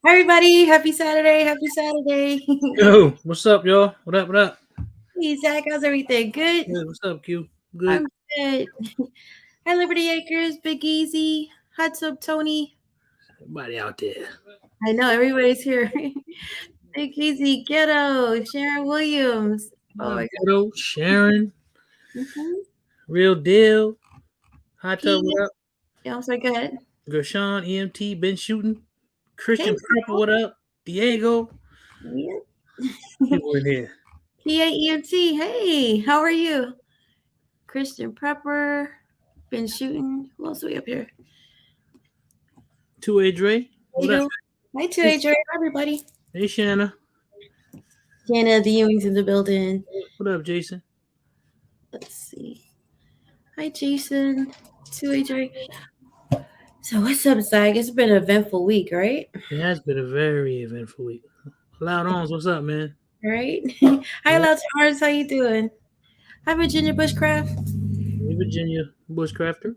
Hi, everybody. Happy Saturday. Happy Saturday. Yo, what's up, y'all? What up? What up? Hey, Zach. How's everything? Good? Hey, what's up, Q? Good. I'm good. Hi, Liberty Acres. Big Easy. Hot Tub Tony. Everybody out there. I know everybody's here. Big Easy. Ghetto. Sharon Williams. What Oh, up, my Ghetto? Sharon? God. Real deal? Hot tub, P. what up? Yeah, I'm sorry. Go ahead. Gershon, EMT, been shooting. Hey, Christian Prepper, what up? Diego? yeah. People in here. PAEMT. Hey, how are you? Christian Prepper. Been shooting. Who else are we up here? 2A Dre, what up? Diego. Hi, 2 Hi, everybody. Hey, Shanna. Jana, the Ewing's in the building. What up, Jason? Let's see. Hi, Jason. 2HA. So, what's up, Zach? It's been an eventful week, right? It has been a very eventful week. Loud Arms, what's up, man? Right? Hi, Loud Stars. How you doing? Hi, Virginia Bushcraft. Hey, Virginia Bushcrafter.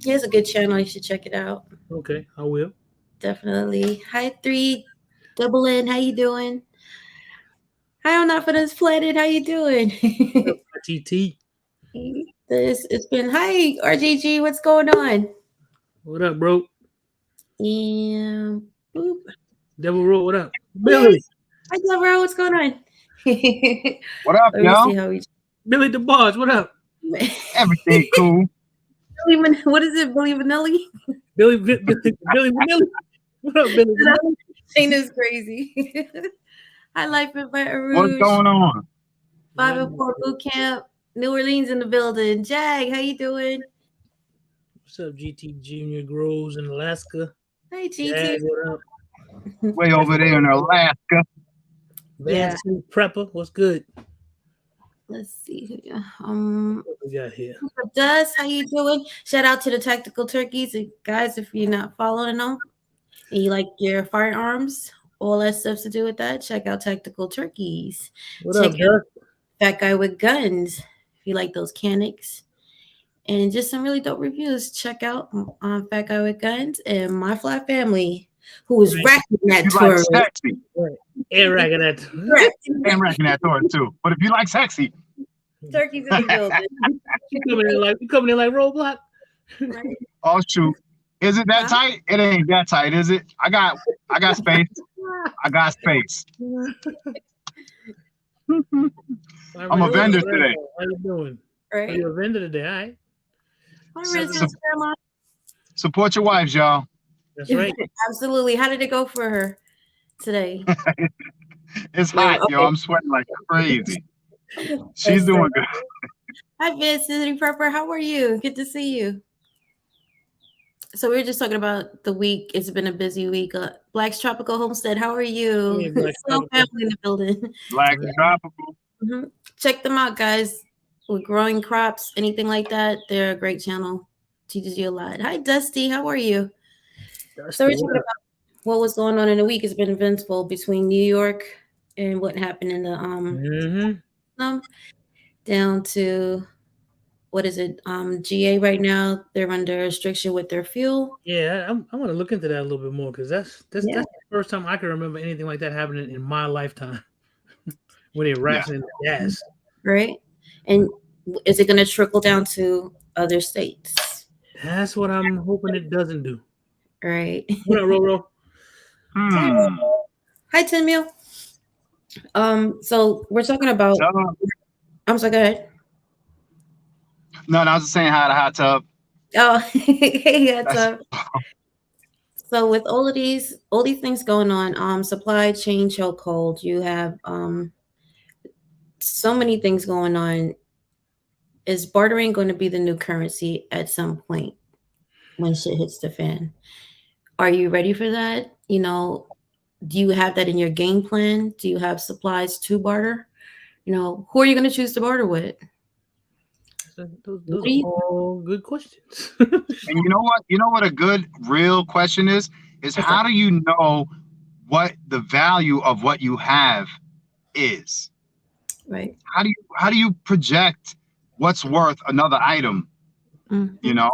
He has a good channel. You should check it out. Okay, I will. Definitely. Hi, 3 Double N. How you doing? Hi, I'm not for this planet. How you doing? TT. It's been hi RGG. What's going on? What up, bro? And boop. Devil Roll, what up? Billy. Yes. Hi, Deborah. What's going on? What up, Let me y'all? see how we. Billy the Boss, what up? Everything cool. What is it, Billy Vanilli? Billy Vanilli. What up, Billy Vanilli? Shayna's crazy. Hi, Life in Baton Rouge. What's going on? 5 and 4 boot camp. New Orleans in the building. Jag, how you doing? What's up, GT Junior Groves in Alaska? Hi, GT. Jag, what up? Way over there in Alaska. Van Suit Prepper, what's good? Let's see. What we got here? Dust, how you doing? Shout out to the Tactical Turkeys. Guys, if you're not following them and you like your firearms, all that stuff to do with that, check out Tactical Turkeys. What check up, out Fat Guy with Guns. If you like those canics. And just some really dope reviews. Check out Fat Guy with Guns and My Fly Family, who was racking that tour. Like sexy. Right. And racking that. And racking that tour too. But if you like sexy, Turkeys in the building. you coming in like Roadblock? Right? Oh shoot. Is it that tight? It ain't that tight, is it? I got space. I got space. I'm a vendor today. How you doing? Right. Are you a vendor today? All right. Support your wives, y'all. That's right. Absolutely. How did it go for her today? It's hot, yo. I'm sweating like crazy. She's doing good. Hi, Vince, City Prepper. How are you? Good to see you. So we were just talking about the week. It's been a busy week. Black's Tropical Homestead. How are you? Hey, Slow family in the building. Black's Tropical. Mm-hmm. Check them out, guys. With growing crops, anything like that, they're a great channel. Teaches you a lot. Hi, Dusty. How are you? So we're talking about what was going on in the week. It's been eventful between New York and what happened in the down to what is it? GA right now. They're under restriction with their fuel. Yeah, I want to look into that a little bit more because that's the first time I can remember anything like that happening in my lifetime. When they're rationing the gas, right? And is it going to trickle down to other states? That's what I'm hoping it doesn't do. Right. What up, Roro? Hi, Tim Meal. So we're talking about. I'm sorry. Go ahead. No, I was just saying hi to Hot Tub. Oh, hey, Hot Tub. So with all these things going on, supply chain chokehold, you have so many things going on. Is bartering going to be the new currency at some point when shit hits the fan? Are you ready for that? You know, do you have that in your game plan? Do you have supplies to barter? You know, who are you going to choose to barter with? Those are all good questions. And you know what? You know what a good, real question is how do you know what the value of what you have is? Right. How do you project what's worth another item? Mm-hmm. You know?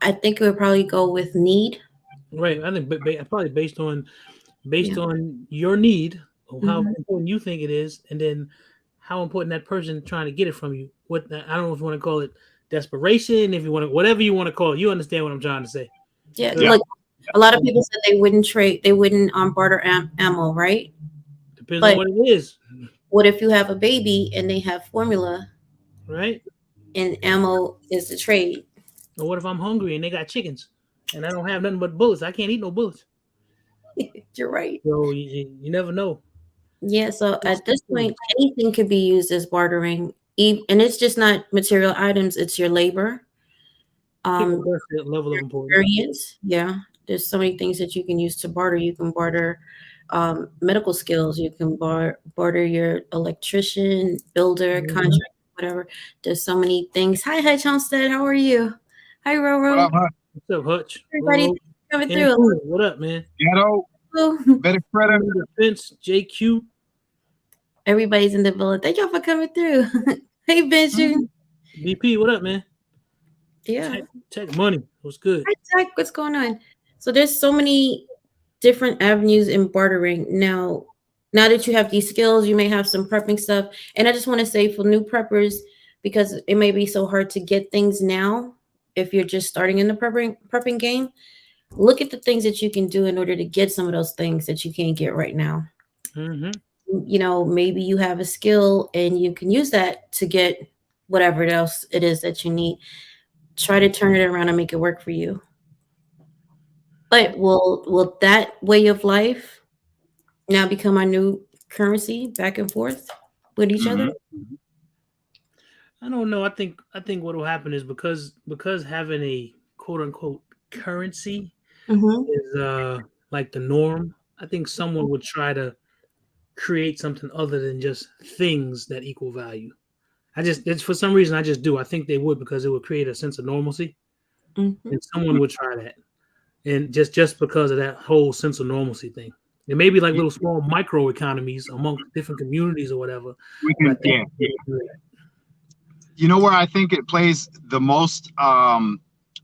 I think it would probably go with need. Right. I think probably based Yeah. on your need or how Hmm. important you think it is, and then how important that person trying to get it from you. I don't know if you want to call it desperation, if you want to, whatever you want to call it. You understand what I'm trying to say? Yeah. 'Cause Yeah. Look, a lot of people said they wouldn't trade, they wouldn't barter ammo, right? depends on But what it is, what if you have a baby and they have formula right? and ammo is the trade? Or what if I'm hungry and they got chickens and I don't have nothing but bullets? I can't eat no bullets. You're right. So you never know. Yeah. So It's at this point, anything could be used as bartering, and it's just not material items; it's your labor, people um, that's that level of your importance. experience. Yeah. There's so many things that you can use to barter. You can barter medical skills. You can barter your electrician, builder, Mhm. contractor, whatever. There's so many things. Hi, Hutch Homestead. How are you? Hi, What Roro. up, huh? What's up, Hutch? Everybody, Roro, thanks for coming and through. Cool. What up, man? Ghetto, Hello. better credit. Human Defense, JQ. Everybody's in the building. Thank y'all for coming through. Hey, Benji. Mhm. BP, what up, man? Yeah. Tech money. What's good? Hi, Zach. What's going on? So there's so many different avenues in bartering. Now that you have these skills, you may have some prepping stuff. And I just want to say for new preppers, because it may be so hard to get things now if you're just starting in the prepping game, look at the things that you can do in order to get some of those things that you can't get right now. Mm-hmm. Maybe you have a skill and you can use that to get whatever else it is that you need. Try to turn it around and make it work for you. But will that way of life now become our new currency back and forth with each other? Hmm. I don't know. I think what will happen is because having a quote unquote currency Mm-hmm. is like the norm. I think someone would try to create something other than just things that equal value. It's for some reason I just do. I think they would because it would create a sense of normalcy, Mm-hmm. and someone would try that, and just because of that whole sense of normalcy thing. It may be like little small micro economies amongst different communities or whatever, We but I can, think yeah. they would do that. You know where I think it plays the most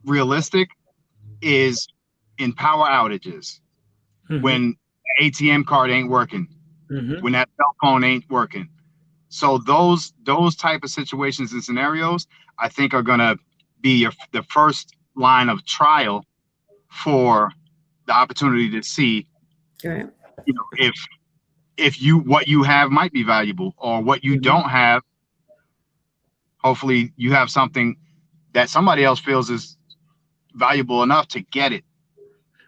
realistic is in power outages Mm-hmm. when the ATM card ain't working, Mm-hmm. when that cell phone ain't working. So those type of situations and scenarios, I think, are gonna be the first line of trial for the opportunity to see, Right. if you what you have might be valuable, or what you Mm-hmm. don't have. Hopefully, you have something that somebody else feels is valuable enough to get it.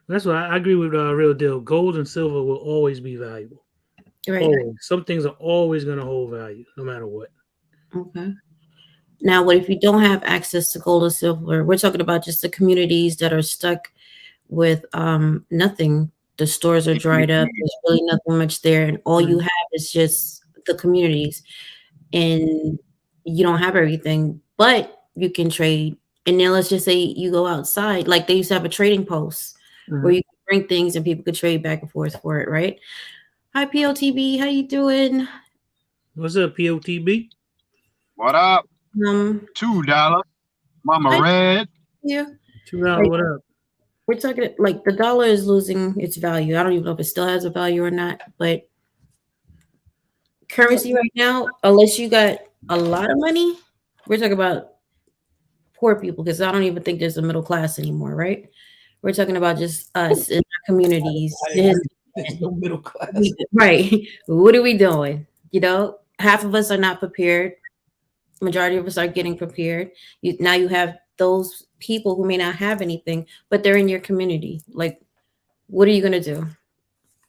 That's why I agree with Real Deal. Gold and silver will always be valuable. Right. Always. Some things are always going to hold value, no matter what. Okay. Now, what if you don't have access to gold or silver? We're talking about just the communities that are stuck with nothing. The stores are dried up. There's really nothing much there, and all you Mhm. have is just the communities, and you don't have everything, but you can trade. And then let's just say you go outside, like they used to have a trading post where Mhm. you could bring things and people could trade back and forth for it, right? Hi, POTB, how you doing? What's up, POTB? What up? Um, $2, Mama hi, Red. you. $2, Right. what up? We're talking like the dollar is losing its value. I don't even know if it still has a value or not, but currency right now, unless you got a lot of money, we're talking about poor people because I don't even think there's a middle class anymore, right? We're talking about just us in our communities. I agree. There's no middle class. Right. What are we doing? Half of us are not prepared. Majority of us are getting prepared. Now you have those people who may not have anything, but they're in your community. Like, what are you gonna do?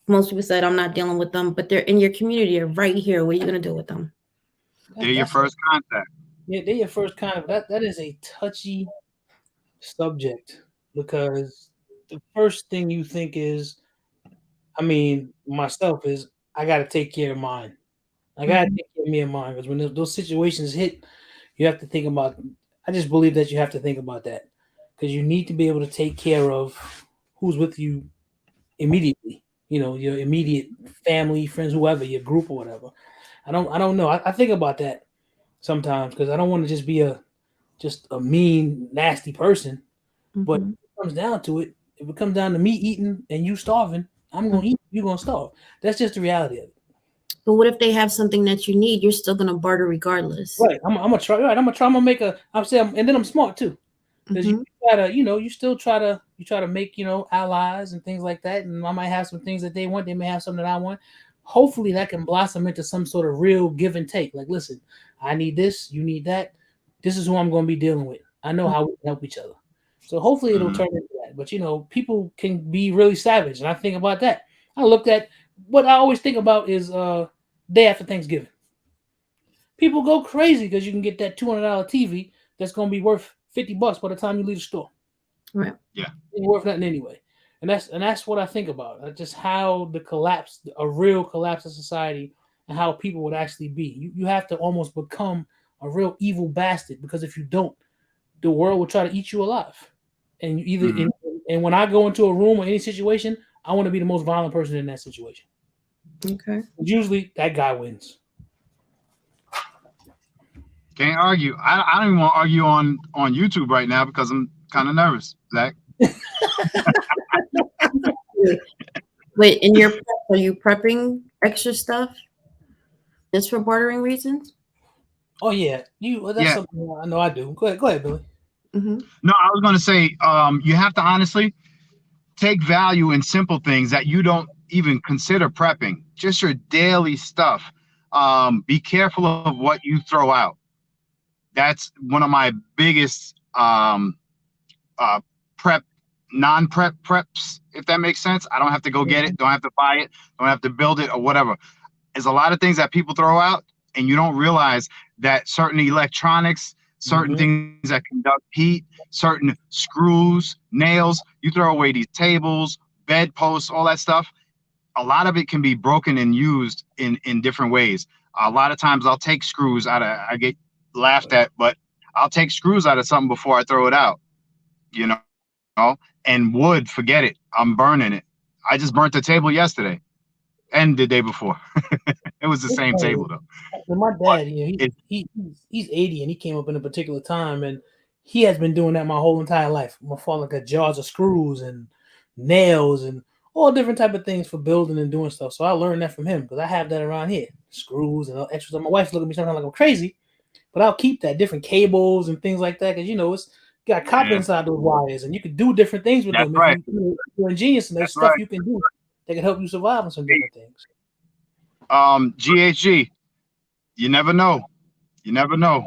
Most people said I'm not dealing with them, but they're in your community, they're right here. What are you gonna do with them? They're your That's first contact. yeah, they're your first kind of that is a touchy subject because the first thing you think is, I mean, myself is I got to take care of mine. I got to Mhm. take care of me and mine because when those situations hit, you have to think about. I just believe that you have to think about that because you need to be able to take care of who's with you immediately. Your immediate family, friends, whoever, your group or whatever. I don't know. I think about that sometimes because I don't want to just be just a mean, nasty person. But Mhm. it comes down to it. If it comes down to me eating and you starving, I'm gonna eat. You're gonna starve. That's just the reality of it. But what if they have something that you need? You're still gonna barter regardless. Right. I'm gonna try. Right. I'm gonna try. I'm gonna make a. I'm saying, and then I'm smart too, because you Hmm. try to, you still try to make, allies and things like that. And I might have some things that they want. They may have something that I want. Hopefully, that can blossom into some sort of real give and take. Like, listen, I need this. You need that. This is who I'm going to be dealing with. I know how we can help each other. So hopefully, it'll Mm, turn into that. But people can be really savage, and I think about that. I looked at what I always think about is day after Thanksgiving. People go crazy because you can get that $200 TV that's going to be worth $50 by the time you leave the store. Right. yeah. It ain't worth nothing anyway. And that's what I think about. Just how the collapse, a real collapse of society, and how people would actually be. You have to almost become a real evil bastard, because if you don't, the world will try to eat you alive. And you either Mm. and when I go into a room or any situation, I want to be the most violent person in that situation. Okay. Usually, that guy wins. Can't argue. I don't even want to argue on YouTube right now because I'm kind of nervous, Zach. Wait, wait, in your prep, are you prepping extra stuff just for bartering reasons? Oh yeah, that's Yeah. something I know I do. Go ahead, Billy. Hmm. No, I was going to say, you have to honestly take value in simple things that you don't even consider prepping. Just your daily stuff. Be careful of what you throw out. That's one of my biggest uh, prep, non-prep preps, if that makes sense. I don't have to go get it, don't have to buy it, don't have to build it or whatever. There's a lot of things that people throw out, and you don't realize that certain electronics, certain Mm-hmm. things that conduct heat, certain screws, nails, you throw away these tables, bedposts, all that stuff. A lot of it can be broken and used in different ways. A lot of times I'll take screws out of, I get laughed at, but I'll take screws out of something before I throw it out, you know, and wood, forget it. I'm burning it. I just burnt the table yesterday and the day before. It was the It's same table funny. though. With my But dad, it, he's 80 and he came up in a particular time, and he has been doing that my whole entire life. My father got jars of screws and nails and all different type of things for building and doing stuff. So I learned that from him because I have that around here, screws and all extras. My wife's looking at me sometimes like I'm crazy, but I'll keep that, different cables and things like that, because it's got copper yeah, inside those wires, and you can do different things with that's them if right. you're ingenious, and there's That's stuff right. you can do that can help you survive on some Hey, different things. GHG, you never know. You never know.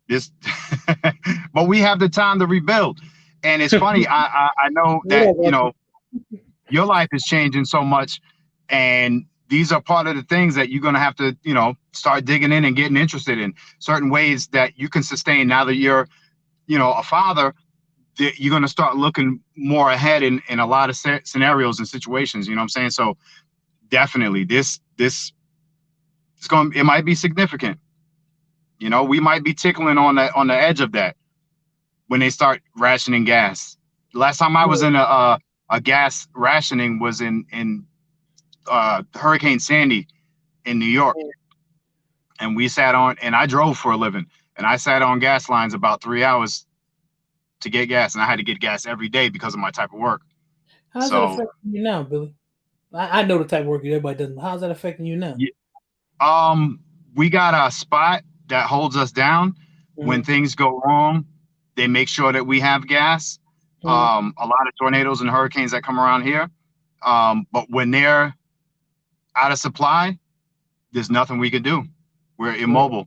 This, but we have the time to rebuild. And it's funny. I know What that up, Archie? your life is changing so much, and these are part of the things that you're gonna have to start digging in and getting interested in certain ways that you can sustain now that you're a father. You're gonna start looking more ahead in a lot of scenarios and situations. You know what I'm saying? So definitely, this it's going. It might be significant. We might be tickling on the edge of that when they start rationing gas. The last time I was in a gas rationing was in Hurricane Sandy in New York, and we sat on. And I drove for a living, and I sat on gas lines about 3 hours to get gas, and I had to get gas every day because of my type of work. How's that So, affecting you now, Billy? I know the type of work everybody does. But how's that affecting you now? yeah, we got a spot that holds us down when Mm-hmm. things go wrong. They make sure that we have gas. Mm-hmm. A lot of tornadoes and hurricanes that come around here. But when they're out of supply, there's nothing we can do. We're immobile,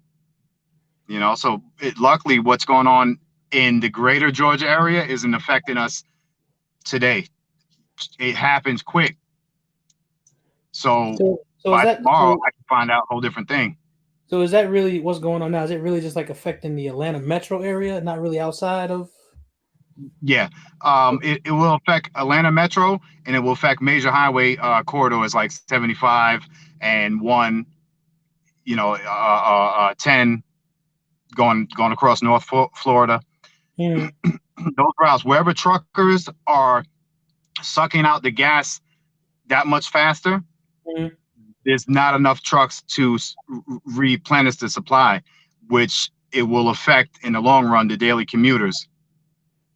So luckily, what's going on in the greater Georgia area isn't affecting us today. It happens quick. So So is by that tomorrow, so, I can find out a whole different thing. so is that really what's going on now? Is it really just like affecting the Atlanta metro area, not really outside of? Yeah, it will affect Atlanta Metro, and it will affect major highway corridors like 75 and 10 going across North Florida. Mm-hmm. Those routes, wherever truckers are sucking out the gas that much faster, there's not enough trucks to replenish the supply, which it will affect in the long run the daily commuters.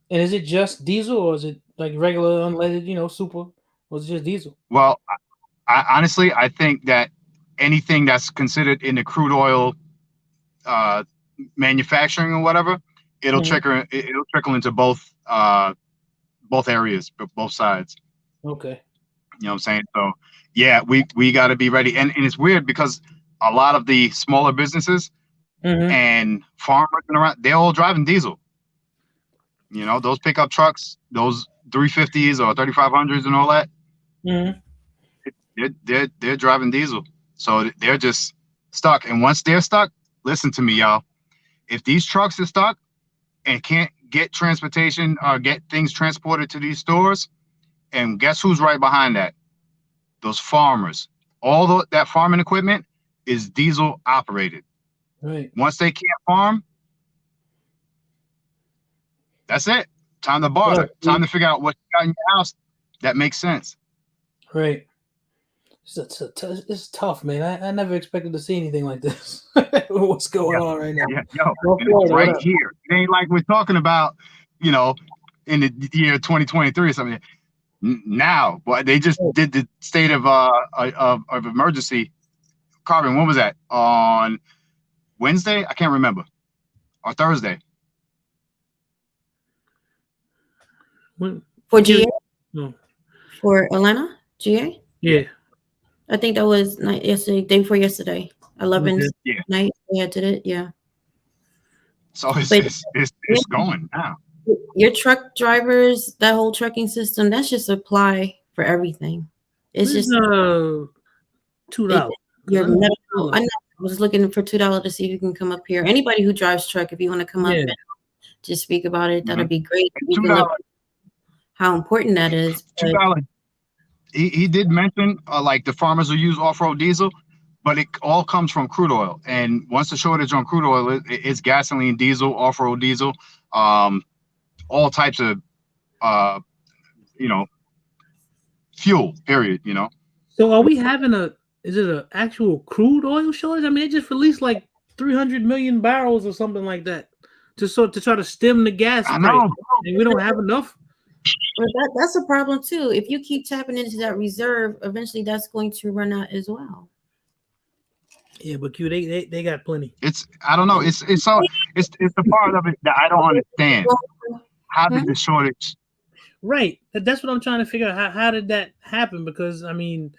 And is it just diesel, or is it like regular unleaded, super, or is it just diesel? Well, honestly, I think that anything that's considered in the crude oil uh, manufacturing or whatever, Mhm. it'll trickle into both areas, both sides. Okay. You know what I'm saying? So yeah, we got to be ready. And it's weird because a lot of the smaller businesses Mm-hmm. and farmers and around, they're all driving diesel. Those pickup trucks, those 350s or 3500s and all that, Mm-hmm. they're driving diesel. So they're just stuck. And once they're stuck, listen to me, y'all. If these trucks are stuck and can't get transportation or get things transported to these stores, and guess who's right behind that? Those farmers. That farming equipment is diesel operated. Right. Once they can't farm, that's it. Time to Yeah. barter. Time to figure out what you got in your house that makes sense. Right. It's tough, man. I never expected to see anything like this. What's going on right now? Yeah, yo, North and it's Florida, what right up? here. It ain't like we're talking about, you know, in the year 2023 or something. Now, but they just Oh, did the state of emergency. Carbon, when was that? On Wednesday? I can't remember. Or Thursday. For yeah. GA, No. for Atlanta, GA. Yeah. I think that was night yesterday, day before yesterday. 11 Okay. Yeah. night they had did it. Yeah. So But it's going now. your truck drivers, that whole trucking system, that's just supply for everything. It's Where's just it, $2? your I know medical. I know. I was looking for $2 to see if you can come up here. Anybody who drives truck, if you want to come up Yeah. and just speak about it, that'll Mhm. be great. And We two can look dollars, how important that is. two But dollars. He did mention like the farmers will use off-road diesel, but it all comes from crude oil. And once the shortage on crude oil, it's gasoline, diesel, off-road diesel, um, all types of uh, you know fuel. Period. So are we having is it an actual crude oil shortage? I mean, they just released like 300 million barrels or something like that to try to stem the gas I price. know. And we don't have enough. that's a problem too. If you keep tapping into that reserve, eventually that's going to run out as well. Yeah, but Q, they got plenty. I don't know. It's the part of it that I don't understand. How Hmm? did the shortage? Right. That's what I'm trying to figure out. How did that happen? Because I mean,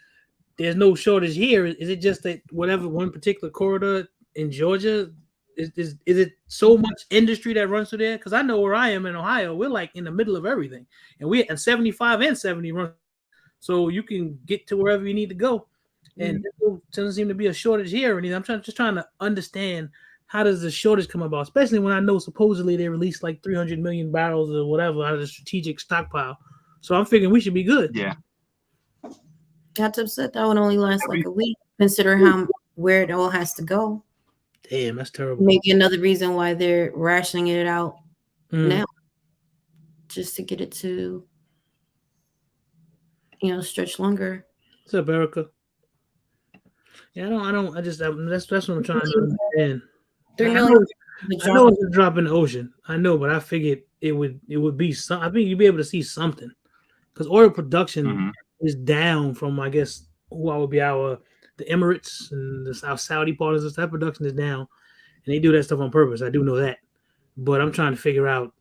there's no shortage here. Is it just that whatever one particular corridor in Georgia is it so much industry that runs through there? Because I know where I am in Ohio, we're like in the middle of everything, and we at 75 and 70 run, so you can get to wherever you need to go, and there doesn't seem to be a shortage here or anything. I'm just trying to understand how does the shortage come about, especially when I know supposedly they released like 300 million barrels or whatever out of the strategic stockpile. So I'm figuring we should be good. Yeah. That's upset. That would only last like a week. Consider how where it all has to go. Damn, that's terrible. Maybe another reason why they're rationing it out now, just to get it to stretch longer. What's up, Erica? Yeah, that's what I'm trying to understand. 3 I million. know it's a drop in the ocean. I know, but I figured it would be some. I think you'd be able to see something because oil production is down from, I guess, what would be the Emirates and our Saudi partners. That production is down, and they do that stuff on purpose. I do know that, but I'm trying to figure out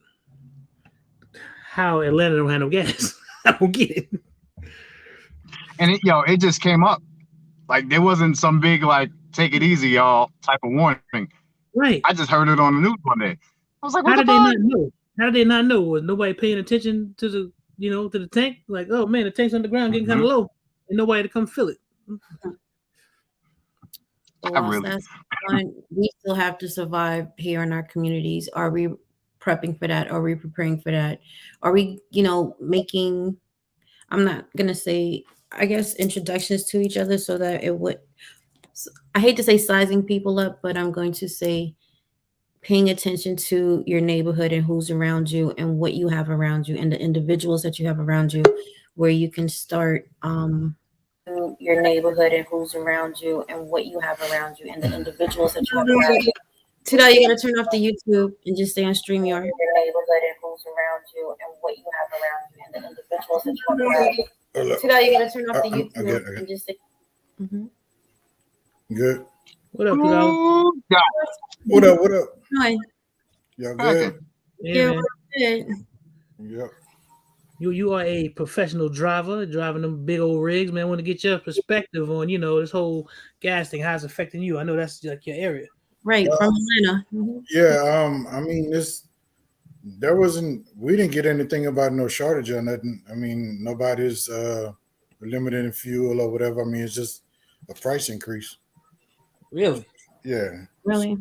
how Atlanta don't have no gas. I don't get it. And it just came up. Like there wasn't some big like take it easy, y'all type of warning. Right. I just heard it on the news one day. I was like, what How the did they fuck? not know? How did they not know? Was nobody paying attention to to the tank? Like, oh man, the tank's underground getting kind of low, and nobody to come fill it. That's one. We still have to survive here in our communities. Are we prepping for that? Are we preparing for that? Are we, making, I'm not going to say, I guess, introductions to each other so that it would, I hate to say sizing people up, but I'm going to say paying attention to your neighborhood and who's around you and what you have around you and the individuals that you have around you, where you can start your neighborhood and who's around you and what you have around you and the individuals that you have around you Today you gotta turn off the YouTube and just stay on StreamYard. Your neighborhood and who's around you and what you have around you and the individuals that you have. Today you gotta turn off the YouTube I get. and just stay. Mm-hmm. Good. What up, Tudor? Ooh, God. What up? What up? Hi. Y'all Okay. good? Yeah, man. Good. Yep. You are a professional driver, driving them big old rigs, man. I want to get your perspective on, this whole gas thing, how it's affecting you. I know that's like your area. Right, from Atlanta. Mm-hmm. Yeah. I mean, we didn't get anything about no shortage or nothing. I mean, nobody's limited in fuel or whatever. I mean, it's just a price increase. Really? Yeah. Really?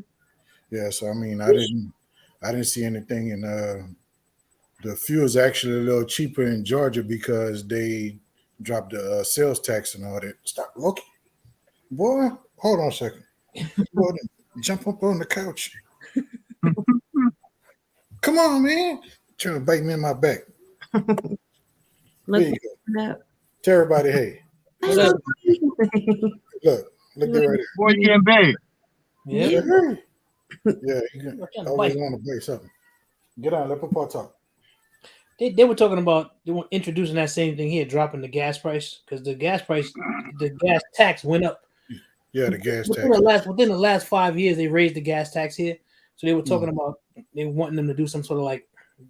Yeah. So I mean, I didn't see anything, and the fuel is actually a little cheaper in Georgia because they dropped the sales tax and all that. Stop looking, boy. Hold on a second. Boy, jump up on the couch. Come on, man. Trying to bite me in my back. There you go. Tell everybody, hey. What up? Look there right there. Boy, you getting big. Yeah. Hey. Yeah, you always want to bite something. Get on, let Papa talk. They were talking about introducing that same thing here, dropping the gas price because the gas tax went up. Yeah, the gas tax. Within the last 5 years, they raised the gas tax here. So they were talking about they wanting them to do some sort of like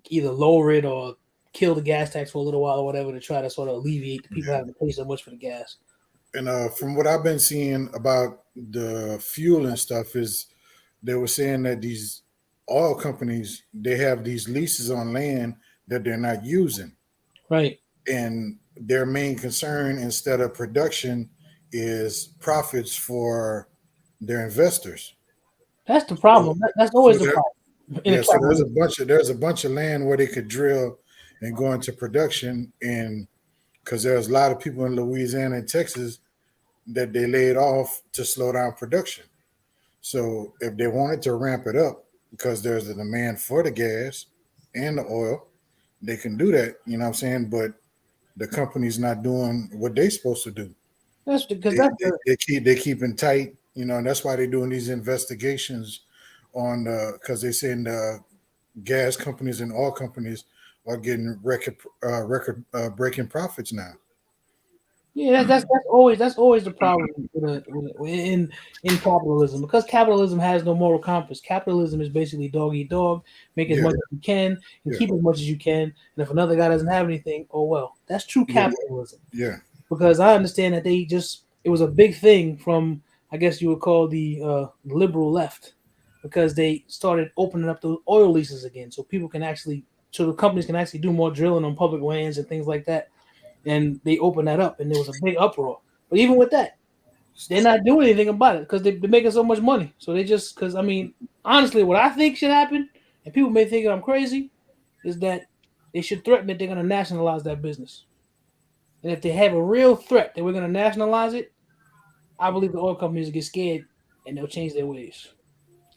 either lower it or kill the gas tax for a little while or whatever to try to sort of alleviate the people having to pay so much for the gas. And from what I've been seeing about the fuel and stuff is they were saying that these oil companies, they have these leases on land that they're not using. Right. And their main concern instead of production is profits for their investors. That's the problem. That's always the problem. Yeah, so there's a bunch of land where they could drill and go into production, and because there's a lot of people in Louisiana and Texas that they laid off to slow down production. So if they wanted to ramp it up because there's a demand for the gas and the oil, they can do that, you know what I'm saying? But the company's not doing what they're supposed to do. That's because they keeping tight, and that's why they're doing these investigations on because they're saying the gas companies and oil companies are getting record breaking profits now. Yeah, that's always the problem in capitalism, because capitalism has no moral compass. Capitalism is basically dog eat dog, make as much as you can and keep as much as you can. And if another guy doesn't have anything, oh well. That's true capitalism. Yeah. Because I understand that it was a big thing from, I guess you would call the liberal left, because they started opening up the oil leases again, so the companies can actually do more drilling on public lands and things like that. And they opened that up, and there was a big uproar. But even with that, they're not doing anything about it because they're making so much money. So because I mean, honestly, what I think should happen, and people may think I'm crazy, is that they should threaten that they're going to nationalize that business. And if they have a real threat that we're going to nationalize it, I believe the oil companies will get scared and they'll change their ways.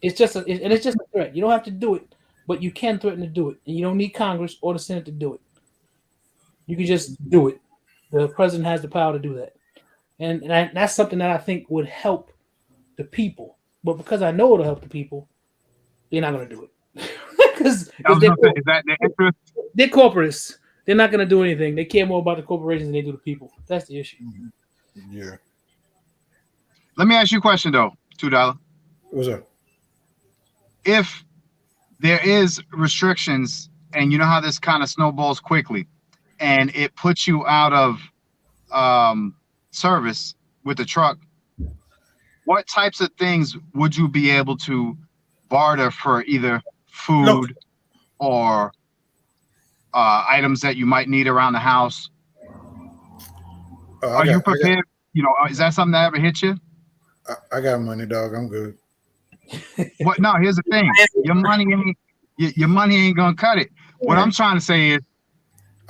It's just a threat. You don't have to do it, but you can threaten to do it, and you don't need Congress or the Senate to do it. You can just do it. The president has the power to do that. And that's something that I think would help the people. But because I know it'll help the people, they're not going to do it. Because they're corporates. They're not going to do anything. They care more about the corporations than they do the people. That's the issue. Yeah. Let me ask you a question, though, $2. What's up? If there is restrictions, and you know how this kind of snowballs quickly, and it puts you out of service with the truck, what types of things would you be able to barter for either food or items that you might need around the house? Are you prepared? Is that something that ever hit you? I got money, dog. I'm good. What? No, here's the thing. Your money ain't gonna cut it. What I'm trying to say is,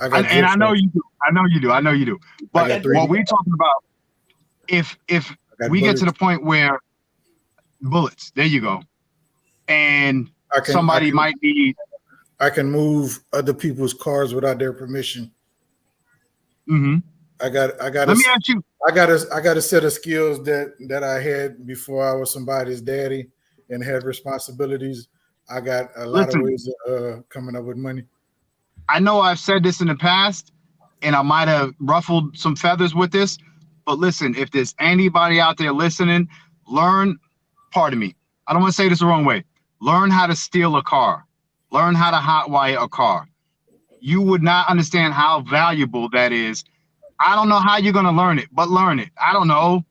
I know you do. But what we're talking about, if we get to the point where bullets, there you go, and somebody might need. I can move other people's cars without their permission. Mm-hmm. I got. Let me ask you. I got a set of skills that I had before I was somebody's daddy, and have responsibilities, I got a lot of ways of coming up with money. I know I've said this in the past, and I might have ruffled some feathers with this, but listen, if there's anybody out there listening, pardon me, I don't want to say this the wrong way. Learn how to steal a car. Learn how to hotwire a car. You would not understand how valuable that is. I don't know how you're going to learn it, but learn it. I don't know.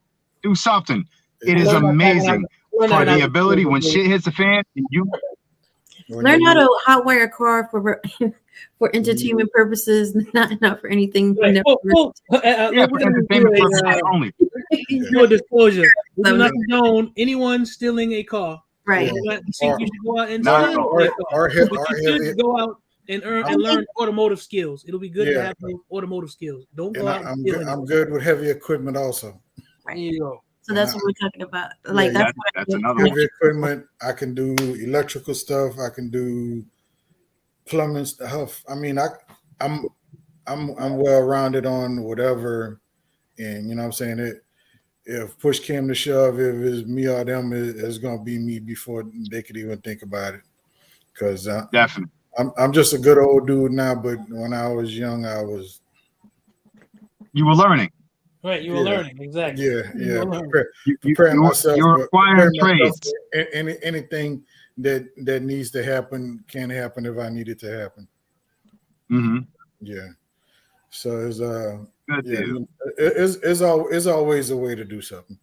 Do something. It is amazing for the ability when shit hits the fan. Learn how to hotwire a car for entertainment purposes, not for anything. Yeah, for entertainment purposes only. Do a disclosure. We do not condone anyone stealing a car. Right. You should go out and go out and learn automotive skills. It'll be good to have automotive skills. Don't go out. I'm good with heavy equipment also. Right. There you go. So that's what we're talking about. Like that's another heavy equipment. I can do electrical stuff. I can do plumbing stuff. I mean, I'm well rounded on whatever, and you know what I'm saying. If push came to shove, if it's me or them, it's gonna be me before they could even think about it. Because definitely, I'm just a good old dude now. But when I was young, you were learning. Right, you were learning, exactly. Yeah. Preparing myself. You're acquiring trades. Anything that needs to happen can happen if I need it to happen. Mm-hmm. Yeah. So it's always a way to do something.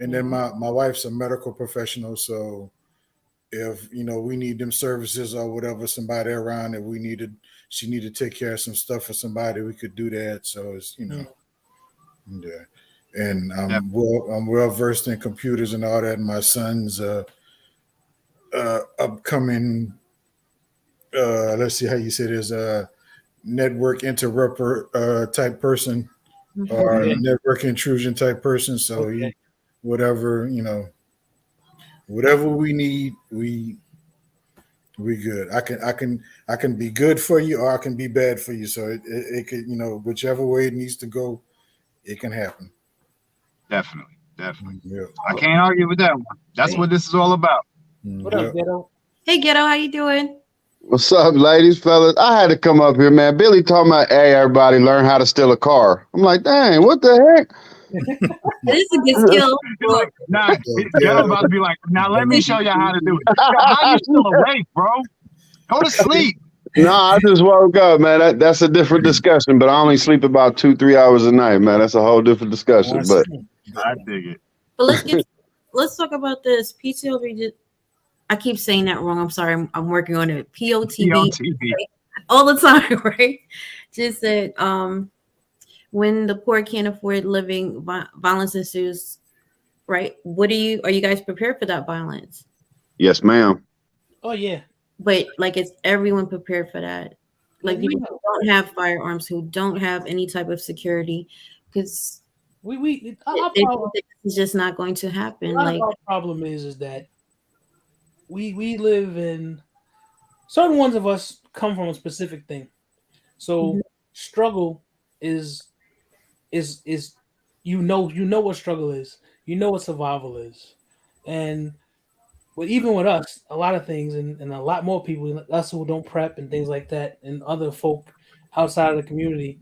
And then my wife's a medical professional, so if we need them services or whatever, somebody around that she needed to take care of some stuff for somebody, we could do that. So it's yeah. And I'm well versed in computers and all that. And my son's upcoming let's see how you say this, network interrupter type person or network intrusion type person. So whatever we need, we good. I can be good for you or I can be bad for you. So it could, whichever way it needs to go, it can happen. Definitely. Yeah. I can't argue with that one. That's what this is all about. What up, Ghetto? Hey, Ghetto, how you doing? What's up, ladies, fellas? I had to come up here, man. Billy talking about, hey, everybody learn how to steal a car. I'm like, dang, what the heck? This is a good skill. Ghetto about to be like, now let me show you how to do it. How you still awake, bro? Go to sleep. No, I just woke up, man. That's a different discussion, but I only sleep about 2-3 hours a night, man. That's a whole different discussion. But I dig it. But let's talk about this PTO. I keep saying that wrong. I'm sorry. I'm working on it. POTB all the time, right? Just that when the poor can't afford living, violence ensues, right? Are you guys prepared for that violence? yes, ma'am. Oh yeah. But like, is everyone prepared for that? Like people who don't have firearms, who don't have any type of security, because it's just not going to happen. Like our problem is that we live in, certain ones of us come from a specific thing. So struggle is what struggle is. You know what survival is. And even with us, a lot of things and a lot more people, us who don't prep and things like that, and other folk outside of the community.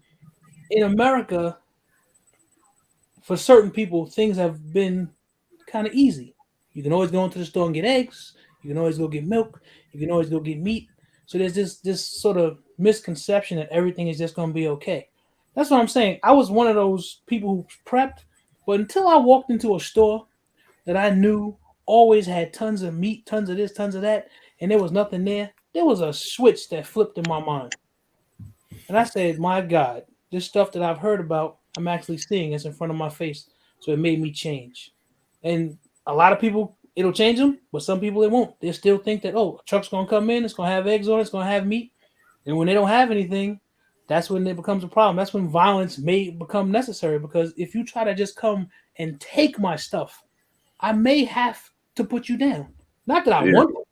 In America, for certain people, things have been kind of easy. You can always go into the store and get eggs. You can always go get milk. You can always go get meat. So there's this sort of misconception that everything is just going to be okay. That's what I'm saying. I was one of those people who prepped, but until I walked into a store that I knew always had tons of meat, tons of this, tons of that, and there was nothing there, there was a switch that flipped in my mind. And I said, my God, this stuff that I've heard about, I'm actually seeing. It's in front of my face. So it made me change. And a lot of people, it'll change them, but some people it won't. They still think that, a truck's going to come in, it's going to have eggs on it, it's going to have meat. And when they don't have anything, that's when it becomes a problem. That's when violence may become necessary, because if you try to just come and take my stuff, I may have to put you down. Not that I want to,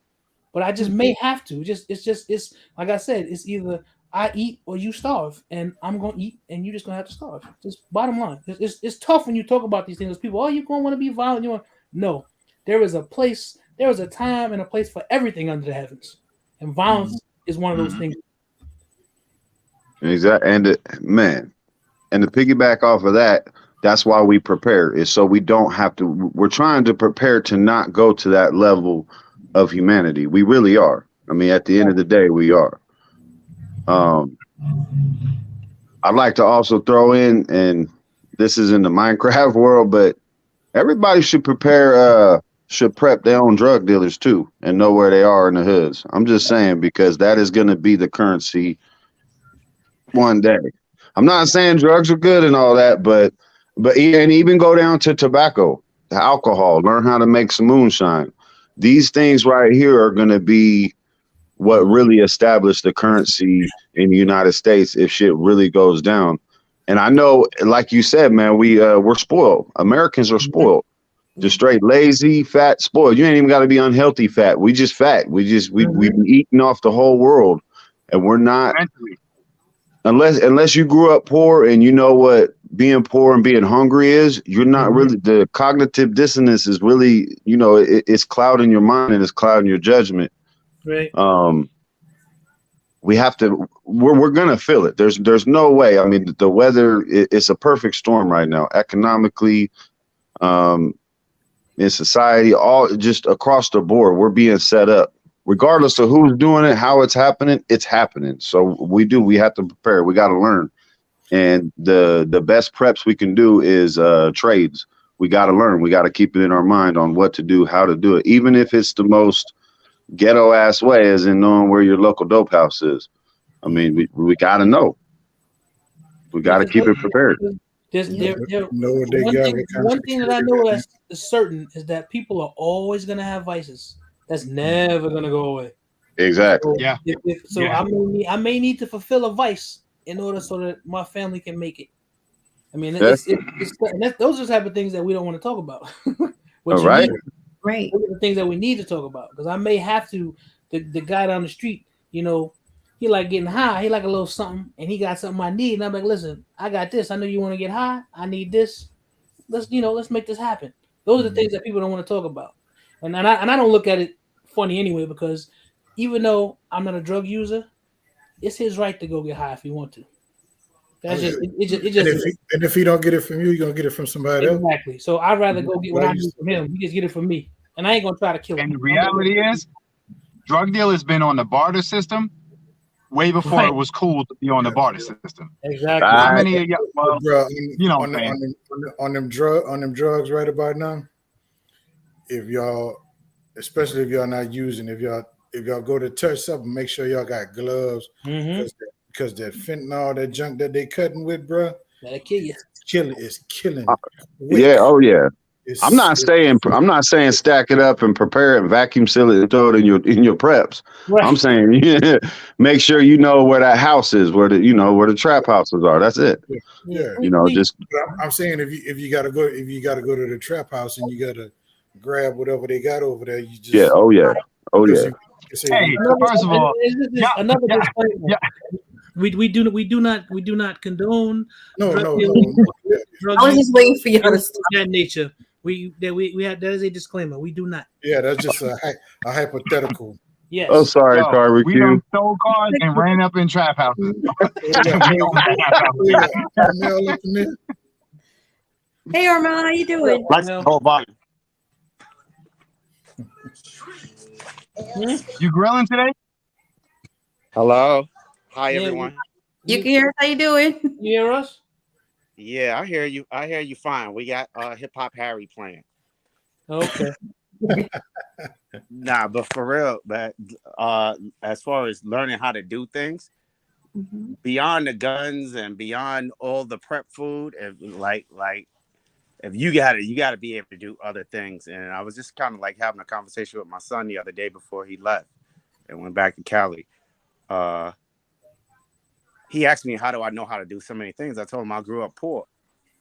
but I just may have to. It's like I said, it's either I eat or you starve, and I'm gonna eat, and you're just gonna have to starve. Just bottom line. It's tough when you talk about these things. People, you're gonna want to be violent. No, there is a place There is a time and a place for everything under the heavens, and violence is one of those things. Exactly. And to piggyback off of that, that's why we prepare, is so we don't have to. We're trying to prepare to not go to that level of humanity. We really are. I mean, at the end of the day, we are. I'd like to also throw in, and this is in the Minecraft world, but everybody should prep their own drug dealers too, and know where they are in the hoods. I'm just saying, because that is going to be the currency one day. I'm not saying drugs are good and all that, but and even go down to tobacco, to alcohol, learn how to make some moonshine. These things right here are going to be what really establish the currency in the United States if shit really goes down. And I know, like you said, man, we're spoiled. Americans are spoiled. Just straight lazy, fat, spoiled. You ain't even got to be unhealthy fat. We just fat. We've been eating off the whole world, and we're not. Unless you grew up poor and you know what being poor and being hungry is, you're not really. The cognitive dissonance is really, it's clouding your mind and it's clouding your judgment. Right. We have to. We're gonna feel it. There's no way. I mean, the weather. It's a perfect storm right now, economically, in society, all just across the board. We're being set up, regardless of who's doing it, how it's happening. It's happening. So we have to prepare. We got to learn, and the best preps we can do is trades. We got to learn. We got to keep it in our mind on what to do, how to do it, even if it's the most ghetto ass way, as in knowing where your local dope house is. I mean, we got to know. We got to keep it prepared. One thing that I know that's certain is that people are always going to have vices. That's never going to go away. Exactly. So, I may need to fulfill a vice in order so that my family can make it. I mean, those are the type of things that we don't want to talk about. Right. Those are the things that we need to talk about, because I may have to. The guy down the street, he like getting high. He like a little something, and he got something I need. And I'm like, listen, I got this. I know you want to get high. I need this. Let's make this happen. Those are the things that people don't want to talk about. And I don't look at it funny anyway, because even though I'm not a drug user, it's his right to go get high if he want to. That's just. And if he don't get it from you, you're gonna get it from somebody else. Exactly. So I'd rather go get what I need from him. He just get it from me, and I ain't gonna try to kill him. And the reality is, drug dealers been on the barter system way before it was cool to be on the barter system. Exactly. How many of y'all? Well, Bro, on them drugs right about now. Especially if y'all not using, if y'all go to touch something, make sure y'all got gloves, because that fentanyl, that junk that they cutting with, bro, that'll kill you. It's killing. Yeah. Oh yeah. I'm not saying stack it up and prepare it, vacuum seal it, and throw it in your preps. Right. I'm saying make sure you know where that house is, where the trap houses are. That's it. Yeah. Just. I'm saying if you gotta go to the trap house and you gotta grab whatever they got over there, you just yeah. Oh yeah. Hey, first of all, another disclaimer. We do not condone. No. I was just waiting for you to stop. That nature. We have, that is a disclaimer. We do not. Yeah, that's just a hypothetical. Yes. Oh, sorry, we done stole cars and ran up in trap houses. Hey, Armand, how you doing? You grilling today? Hello. Hi, everyone. You can hear us? How you doing? You hear us? Yeah, I hear you. I hear you fine. We got Hip Hop Harry playing. Okay. Nah, but for real, but as far as learning how to do things, beyond the guns and beyond all the prep food, if you gotta be able to do other things. And I was just kind of like having a conversation with my son the other day before he left and went back to Cali. He asked me, how do I know how to do so many things? I told him I grew up poor.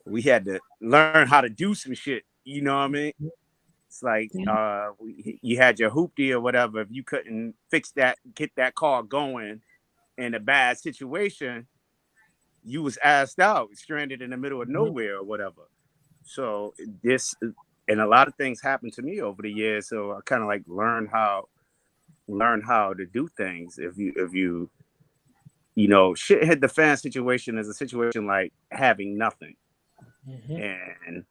We had to learn how to do some shit. You know what I mean? It's like you had your hoopty or whatever. If you couldn't fix that, get that car going in a bad situation, you was asked out, stranded in the middle of nowhere or whatever. So And a lot of things happened to me over the years, so I kind of like learn how to do things. If you shit hit the fan situation is a situation like having nothing. And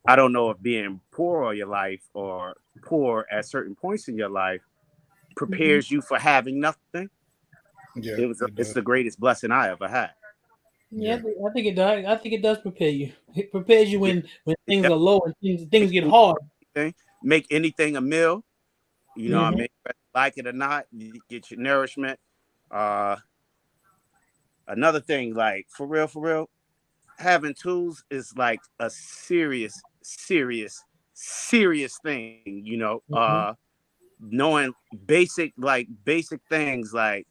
I don't know if being poor all your life or poor at certain points in your life prepares you for having nothing. Yeah, It's the greatest blessing I ever had. Yeah, I think it does. I think it does prepare you. It prepares you when things are low and things get hard. Make anything a meal. You know what I mean? Whether you like it or not, you get your nourishment. Another thing, like for real, having tools is like a serious thing. Knowing basic things like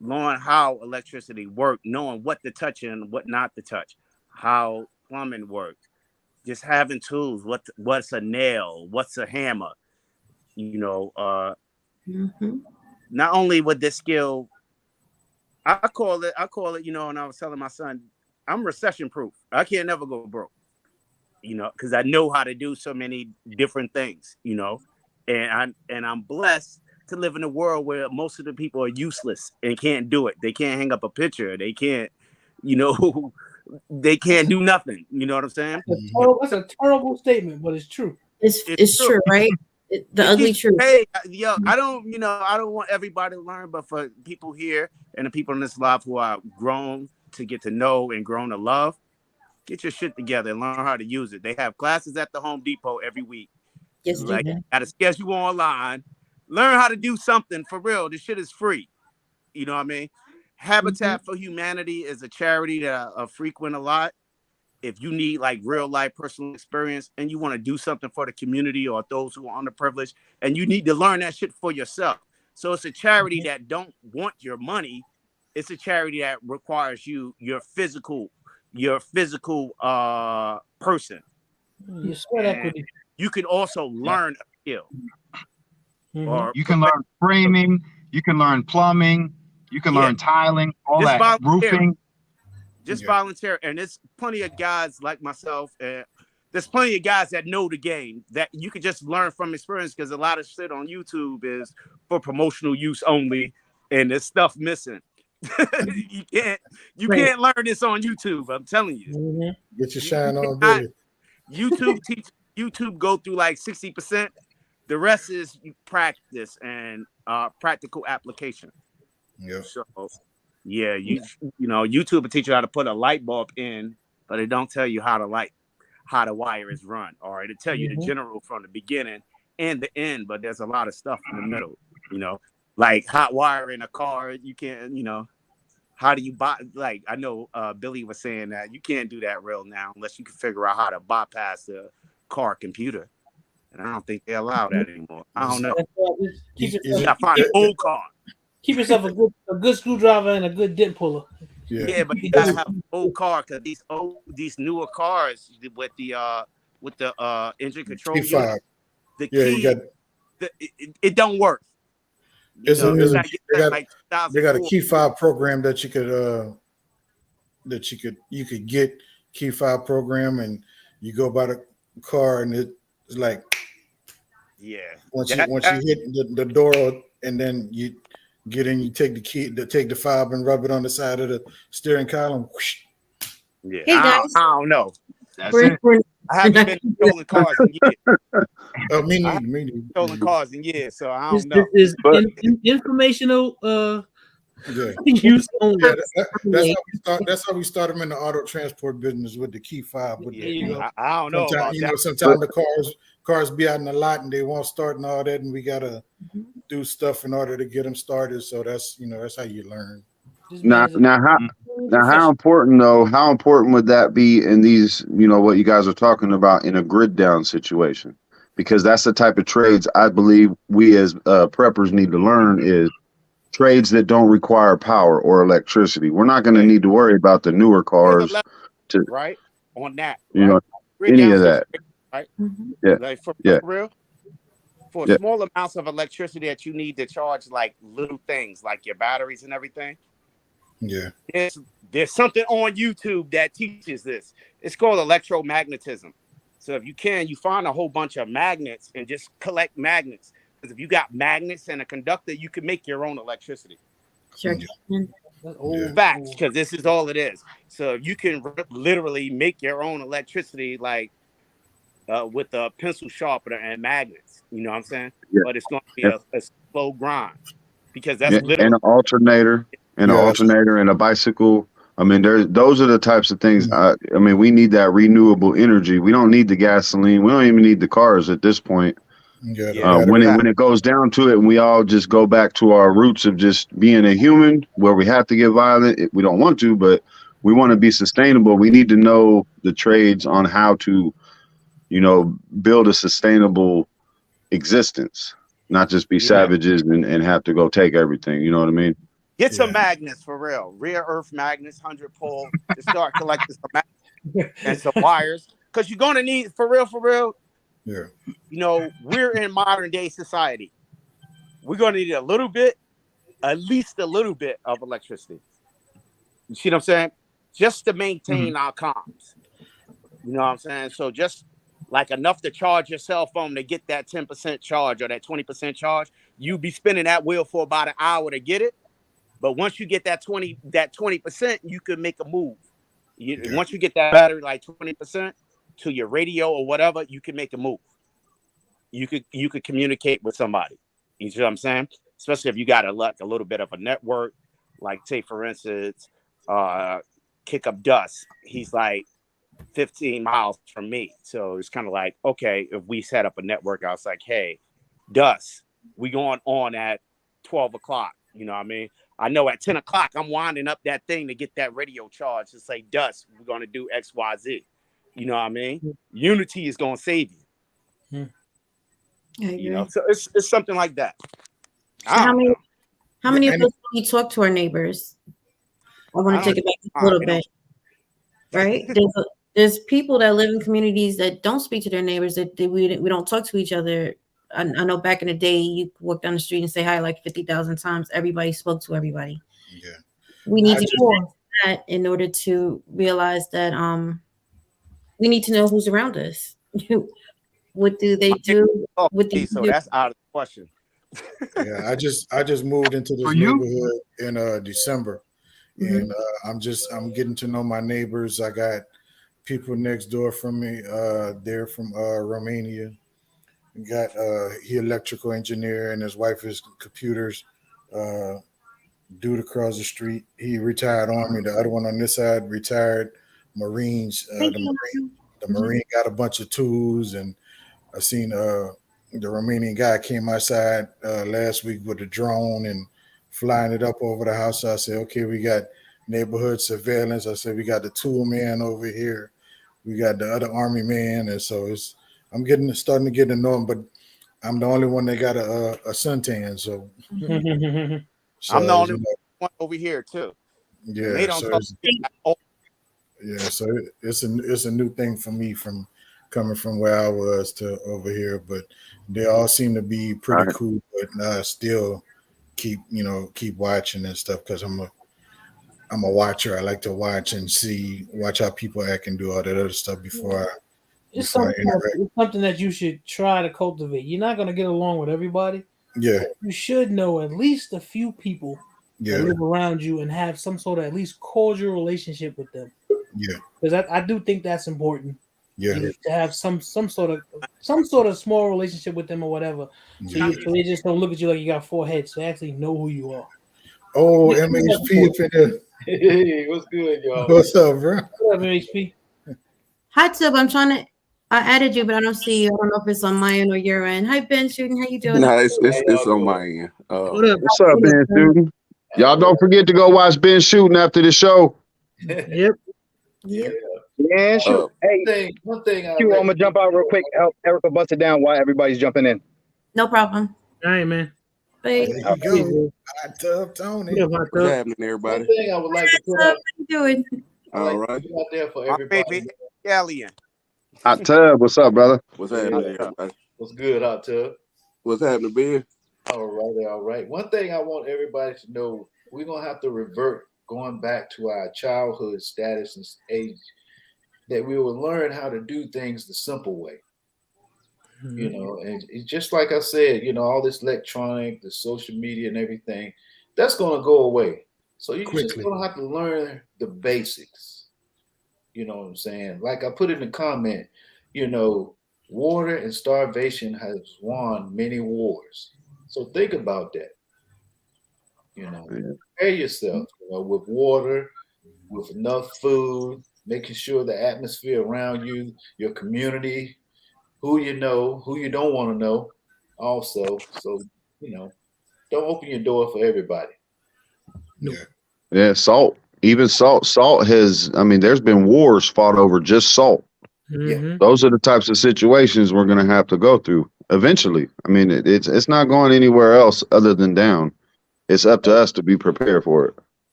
knowing how electricity works, knowing what to touch and what not to touch, how plumbing works, just having tools. What's a nail? What's a hammer? Not only with this skill, I call it, and I was telling my son, I'm recession proof. I can't never go broke, because I know how to do so many different things, and I'm blessed to live in a world where most of the people are useless and can't do it. They can't hang up a picture. They can't, they can't do nothing. You know what I'm saying? That's a terrible statement, but it's true. It's true, right? The ugly truth. Hey, I don't want everybody to learn, but for people here and the people in this live who are grown to get to know and grown to love, get your shit together and learn how to use it. They have classes at the Home Depot every week. Yes, like got to schedule online. Learn how to do something for real. This shit is free. You know what I mean? Habitat for Humanity is a charity that I frequent a lot. If you need like real life personal experience and you want to do something for the community or those who are underprivileged, and you need to learn that shit for yourself. So it's a charity that don't want your money. It's a charity that requires your physical person. You sweat equity. You can also learn a skill. Or you can learn framing, you can learn plumbing, you can learn tiling, all just that roofing. Just volunteer. And there's plenty of guys like myself. There's plenty of guys that know the game that you can just learn from experience, because a lot of shit on YouTube is for promotional use only, and there's stuff missing. You can't learn this on YouTube. I'm telling you. Get your shine on, baby. YouTube go through like 60%. The rest is practice and practical application. Yeah. So YouTube will teach you how to put a light bulb in, but it don't tell you how the wire is run, or it'll tell you the general from the beginning and the end. But there's a lot of stuff in the middle. Like hot wire in a car. You can't. How do you buy? Like I know Billy was saying that you can't do that real now unless you can figure out how to bypass the car computer. And I don't think they allow that anymore. I don't know. You gotta find an old car. Keep yourself a good screwdriver and a good dent puller. Yeah, but you gotta have an old car, because these newer cars with the engine control unit, the key, it don't work. They got a key fob program that you could get key fob program, and you go by the car and it's like once you hit the door and then you get in, you take the key, take the fob and rub it on the side of the steering column. Whoosh. Yeah, hey guys. I don't know. That's it. I haven't been stolen cars in years. Oh, me neither. Stolen cars in years, so I don't know. This is informational use only. That's how we started in the auto transport business with the key fob. I don't know about that. Sometimes the cars be out in the lot and they won't start and all that, and we gotta do stuff in order to get them started. So that's how you learn. Now how important though? How important would that be in these, what you guys are talking about in a grid down situation? Because that's the type of trades I believe we as preppers need to learn, is trades that don't require power or electricity. We're not going to need to worry about the newer cars right on that. Any of that. Right? Yeah. Like for real. For small amounts of electricity that you need to charge like little things like your batteries and everything. Yeah. There's something on YouTube that teaches this. It's called electromagnetism. So if you can, you find a whole bunch of magnets and just collect magnets. Because if you got magnets and a conductor, you can make your own electricity. Sure. Facts, because this is all it is. So you can literally make your own electricity, like with a pencil sharpener and magnets. You know what I'm saying? Yeah. But it's going to be a slow grind, because that's And literally an alternator, and an Yeah. alternator, and a bicycle. I mean, those are the types of things. I mean, we need that renewable energy. We don't need the gasoline. We don't even need the cars at this point. Yeah, the Yeah. When battery. it goes down to it, and we all just go back to our roots of just being a human, where we have to get violent. We don't want to, but we want to be sustainable. We need to know the trades on how to, build a sustainable existence, not just be savages and have to go take everything. You know what I mean? get some magnets for real, rare earth magnets, 100 pole, to start collecting some magnets and some wires, because you're going to need for real. Yeah. We're in modern day society. We're going to need at least a little bit of electricity. You see what I'm saying? Just to maintain our comms. You know what I'm saying? So just like enough to charge your cell phone to get that 10% charge or that 20% charge. You be spinning that wheel for about an hour to get it. But once you get that 20%, you can make a move. Once you get that battery like 20% to your radio or whatever, you can make a move. You could communicate with somebody. You see what I'm saying? Especially if you got a little bit of a network. Like, say for instance, Kick Up Dust. He's like 15 miles from me. So it's kind of like, okay, if we set up a network, I was like, hey, Dust, we going on at 12 o'clock. You know what I mean? I know at 10 o'clock, I'm winding up that thing to get that radio charge to say, Dust, we're going to do X, Y, Z. You know what I mean? Unity is going to save you. So it's something like that. So how many of us we talk to our neighbors? I want to take it back a little bit. Right? There's people that live in communities that don't speak to their neighbors, that we don't talk to each other. I know back in the day, you walk down the street and say hi like 50,000 times. Everybody spoke to everybody. Yeah. We need to do that in order to realize that we need to know who's around us. What do they do? So that's out of the question. Yeah, I just moved into this neighborhood in December, and I'm getting to know my neighbors. I got people next door from me. They're from Romania. Got he electrical engineer, and his wife is computers. Dude across the street, he retired Army. The other one on this side retired Marines. The Marine got a bunch of tools, and I seen the Romanian guy came outside last week with a drone and flying it up over the house. So I said, okay, we got neighborhood surveillance. I said, we got the tool man over here. We got the other Army man. And so I'm starting to get to know him, but I'm the only one that got a suntan. So, I'm the only one over here too. Yeah. They don't talk. Yeah. So it's a new thing for me from coming from where I was to over here, but they all seem to be pretty cool. But I still keep watching and stuff because I'm a watcher. I like to watch and watch how people act and do all that other stuff before I It's something that you should try to cultivate. You're not going to get along with everybody. Yeah. You should know at least a few people that live around you and have some sort of at least cordial relationship with them. Yeah. Because I do think that's important. Yeah. To have some sort of small relationship with them or whatever. So, so they just don't look at you like you got four heads. They actually know who you are. Oh, MHP up in there. Hey, what's good, y'all? What's up, bro? What up, MHP? Hi, Tib. I added you, but I don't see you. I don't know if it's on my end or your end. Hi, Ben Shooting. How you doing? No, it's on my end. What's up, Ben Shooting? Y'all don't forget to go watch Ben Shooting after the show. Yep. Yeah, sure. Hey, one thing. I'm gonna jump out real quick. Help Erica bust it down while everybody's jumping in. No problem. All right, man. There you go. Hot Tub Tony. What's happening, everybody? One thing I would like to put out. How you doing? All right. Out there for everybody. Alien. Hot Tub, what's up, brother? What's happening, everybody? What's good, Hot Tub? What's happening, Ben? All right. One thing I want everybody to know: we're gonna have to revert going back to our childhood status and age that we will learn how to do things the simple way. You know, and it's just like I said, you know, all this electronic, the social media and everything, that's going to go away. So you're just Quickly. going to have to learn the basics. You know what I'm saying? Like I put in the comment, you know, water and starvation has won many wars. So think about that. You know, prepare yourself, you know, with water, with enough food, making sure the atmosphere around you, your community, who you know, who you don't want to know, also. So, you know, don't open your door for everybody. Yeah. Yeah, salt. Even salt. Salt has. I mean, there's been wars fought over just salt. Yeah. Those are the types of situations we're going to have to go through eventually. I mean, it's not going anywhere else other than down. It's up to us to be prepared for it.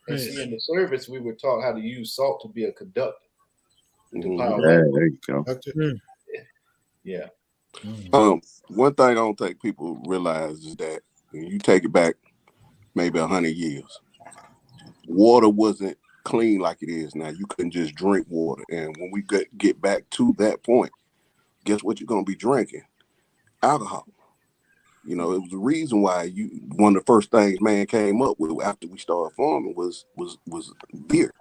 And see, in the service, we were taught how to use salt to be a conductor, to power Yeah, light. there you go. Yeah. One thing I don't think people realize is that when you take it back maybe 100 years, water wasn't clean like it is now. You couldn't just drink water. And when we get back to that point, guess what you're going to be drinking? Alcohol. You know, it was the reason why one of the first things man came up with after we started farming was beer.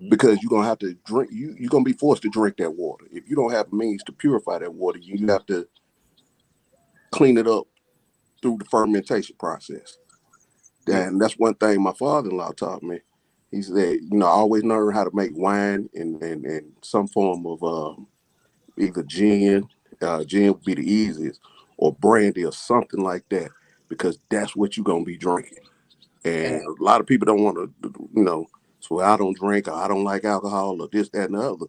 Because you're gonna have to drink, you're gonna be forced to drink that water. If you don't have means to purify that water, you have to clean it up through the fermentation process. And that's one thing my father-in-law taught me. He said, you know, I always learn how to make wine and some form of either gin would be the easiest, or brandy or something like that, because that's what you're gonna be drinking. And a lot of people don't want to, you know, so I don't drink, or I don't like alcohol, or this, that, and the other.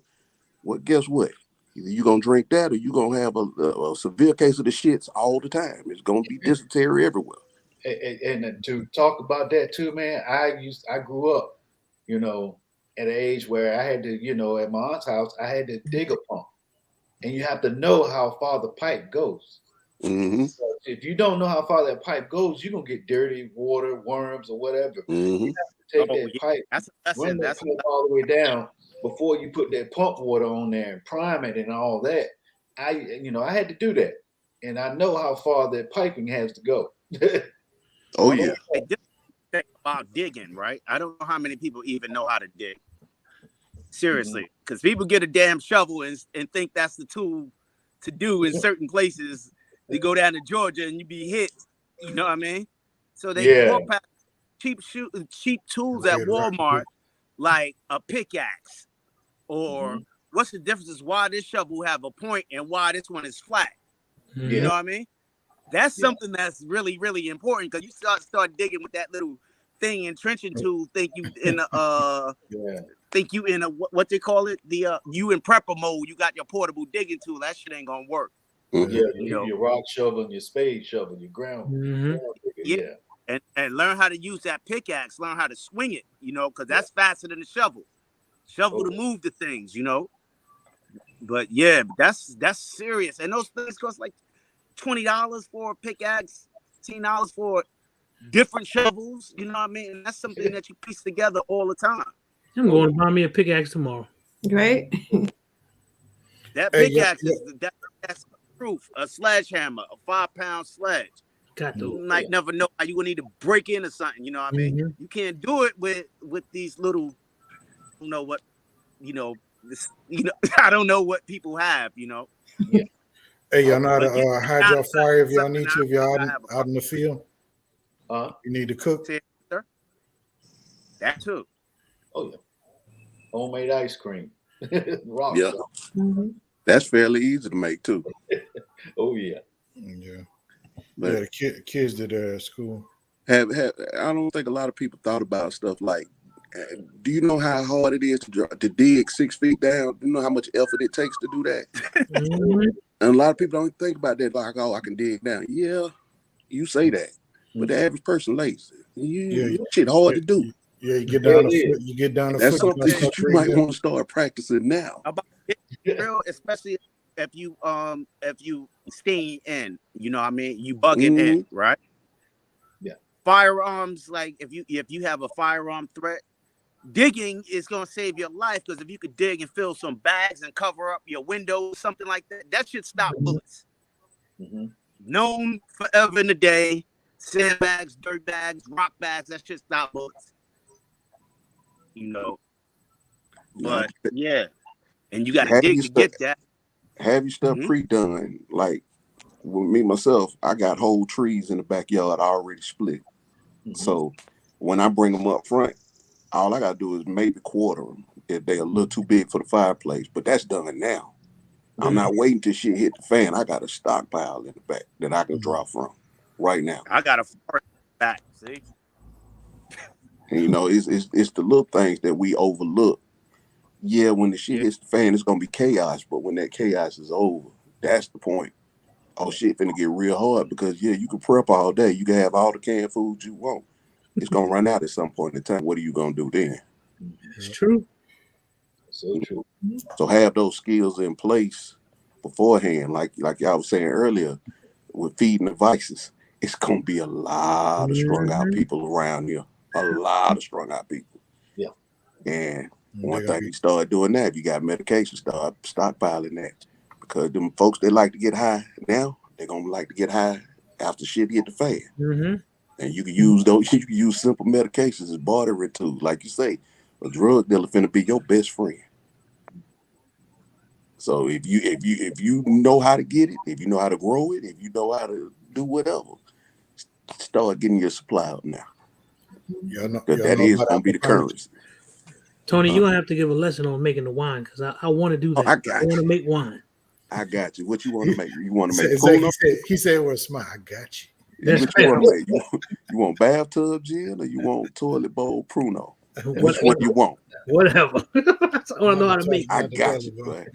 Well, guess what? Either you're going to drink that, or you're going to have a severe case of the shits all the time. It's going to be dysentery everywhere. And to talk about that too, man, I grew up, you know, at an age where I had to, you know, at my aunt's house, I had to dig a pump. And you have to know how far the pipe goes. So if you don't know how far that pipe goes, you're going to get dirty water, worms, or whatever. You have to take that pipe, run that pipe all the way down before you put that pump water on there and prime it and all that. I had to do that. And I know how far that piping has to go. Oh, yeah. About digging, right? I don't know how many people even know how to dig. Seriously, because people get a damn shovel and think that's the tool to do in certain places. You go down to Georgia and you be hit. You know what I mean? So they walk past cheap tools at Walmart, like a pickaxe, or what's the difference is why this shovel have a point and why this one is flat. You know what I mean? That's something that's really, really important, because you start digging with that little thing and trenching tool. Think you in a what they call it, you in prepper mode. You got your portable digging tool. That shit ain't gonna work. Your rock shovel and your spade shovel, your ground. And learn how to use that pickaxe. Learn how to swing it. You know, because that's faster than the shovel. Shovel to move the things. You know. But yeah, that's serious. And those things cost like $20 for a pickaxe, $10 for different shovels. You know what I mean? And that's something that you piece together all the time. I'm going to buy me a pickaxe tomorrow. Right? That pickaxe that's proof. A sledgehammer, a 5-pound sledge. You might never know how you will need to break into something. You know what I mean? You can't do it with these little, I don't know what, I don't know what people have, you know. Hey, y'all know how to hide your fire if y'all need to, if y'all out in the field. You need to cook. That too. Oh yeah. Homemade ice cream. Rock That's fairly easy to make too. Oh yeah. Yeah. But the kids did at school. I don't think a lot of people thought about stuff like, do you know how hard it is to dig 6 feet down? Do you know how much effort it takes to do that? And a lot of people don't think about that, like, oh, I can dig down. Yeah, you say that, but the average person lazy. Shit hard to do. Yeah, you get down the foot. You get down the That's foot. something that you might want to start practicing now. Especially if you stay in, you know what I mean? You bug it in, right? Yeah. Firearms, like if you have a firearm threat, digging is going to save your life, because if you could dig and fill some bags and cover up your windows, something like that, that should stop bullets. Known forever in the day, sandbags, dirt bags, rock bags, that should stop bullets. You know, but yeah, and you got to dig to get that. Have your stuff pre-done. Like with me myself, I got whole trees in the backyard already split. So when I bring them up front, all I gotta do is maybe quarter them if they're a little too big for the fireplace. But that's done now. I'm not waiting till shit hit the fan. I got a stockpile in the back that I can draw from right now. I got a forest back. See, and you know, it's the little things that we overlook. Yeah, when the shit hits the fan, it's gonna be chaos. But when that chaos is over, that's the point. Oh shit, finna get real hard, because you can prep all day. You can have all the canned food you want. It's gonna run out at some point in time. What are you gonna do then? It's true. So true. So have those skills in place beforehand, like y'all was saying earlier, with feeding the vices. It's gonna be a lot of strung out people around here. A lot of strung out people. Yeah. And one thing you start doing that, if you got medication, start stockpiling that. Because them folks, they like to get high now, they're gonna like to get high after shit hit the fan. And you can use those, you can use simple medications as bartering tools. Like you say, a drug dealer finna be your best friend. So if you know how to get it, if you know how to grow it, if you know how to do whatever, start getting your supply out now. That is gonna be the currency. Tony, you're gonna have to give a lesson on making the wine, because I want to do that. I want to make wine. I got you. What you want to make? You want to make exactly, he said it was smart. I got you. What you want to make? You want bathtub gin, or you want toilet bowl Pruno? Which one you want? Whatever. I want to know how to make. I got you, boy.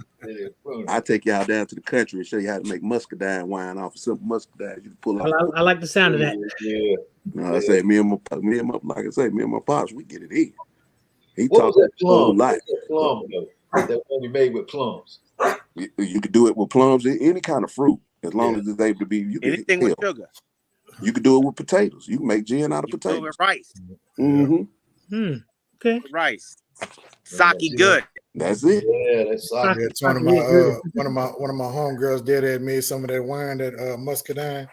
I take y'all down to the country and show you how to make muscadine wine off of simple muscadine. You can pull out. I like the sound of that. Yeah. No, I say me and my like I say, me and my pops, we get it in. He What talks was that a whole plum? lot. Plum, that one you made with plums. You could do it with plums, any kind of fruit, as long as it's able to be. You can anything with sugar. You could do it with potatoes. You can make gin out of potatoes. Do it with rice. Okay. Rice. Sake good. That's it. Yeah, that's sake. It's one of my homegirls dad had made some of that wine, that muscadine,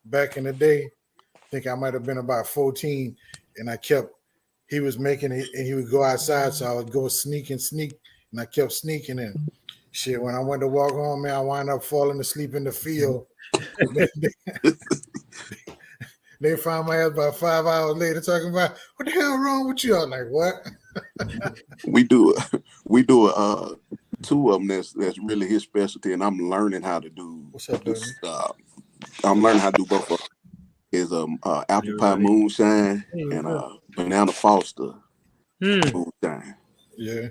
back in the day. I think I might have been about 14, and he was making it, and he would go outside, so I would go sneak, and I kept sneaking in. Shit, when I went to walk home, man, I wound up falling asleep in the field. They found my ass about 5 hours later talking about, what the hell wrong with you? I'm like, what? we do two of them that's really his specialty, and I'm learning how to do. What's up, this, I'm learning how to do both of them. Is apple pie moonshine and banana foster moonshine. Yeah.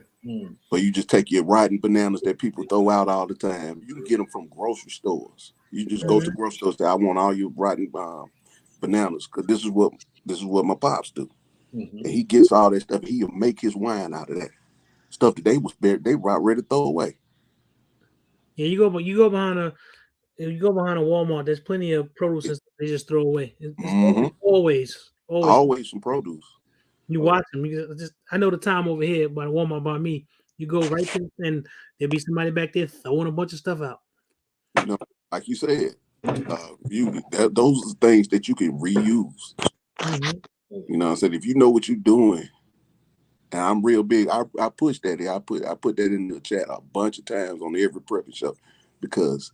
But you just take your rotten bananas that people throw out all the time. You can get them from grocery stores. You just go to grocery stores and say, I want all your rotten bananas, because this is what my pops do. And he gets all that stuff. He'll make his wine out of that stuff that they were ready to throw away. Yeah, you go behind a Walmart. There's plenty of produce they just throw away. It's always some produce. You watch them. I know the time over here by the Walmart by me. You go right there, and there'll be somebody back there throwing a bunch of stuff out. You know, like you said, those are things that you can reuse. You know what I'm saying? If you know what you're doing, and I'm real big, I push that. I put that in the chat a bunch of times on every prepping show, because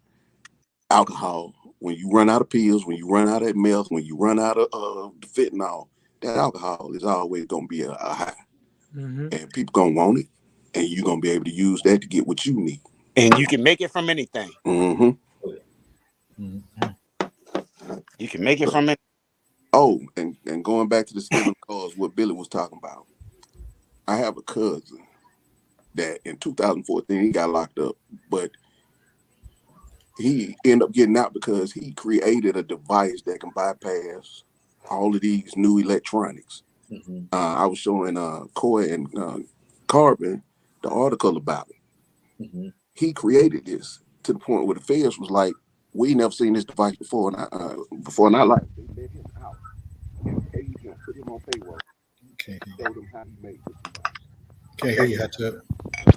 alcohol, when you run out of pills, when you run out of meth, when you run out of fentanyl, that alcohol is always going to be a high. And people going to want it, and you're going to be able to use that to get what you need. And you can make it from anything. You can make it from it. Oh, and going back to the stealing cars, what Billy was talking about. I have a cousin that in 2014, he got locked up, but he ended up getting out because he created a device that can bypass all of these new electronics. I was showing Coy and Carbon the article about it. He created this to the point where the feds was like, we never seen this device before, and I like they let him out and paid him, put him on payroll. Showed him how he made this device. Can't hear you, Hot Tub.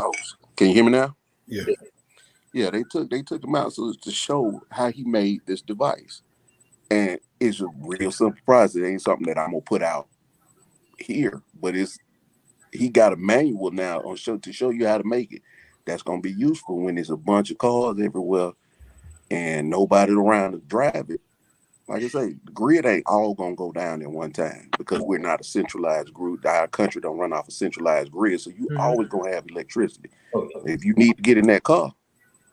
Oh, can you hear me now? Yeah. Yeah, they took him out to show how he made this device, and it's a real simple process. It ain't something that I'm gonna put out here, but he got a manual now on to show you how to make it. That's gonna be useful when there's a bunch of cars everywhere and nobody around to drive it. Like I say, the grid ain't all gonna go down at one time because we're not a centralized grid. Our country don't run off a centralized grid, so you always gonna have electricity. If you need to get in that car,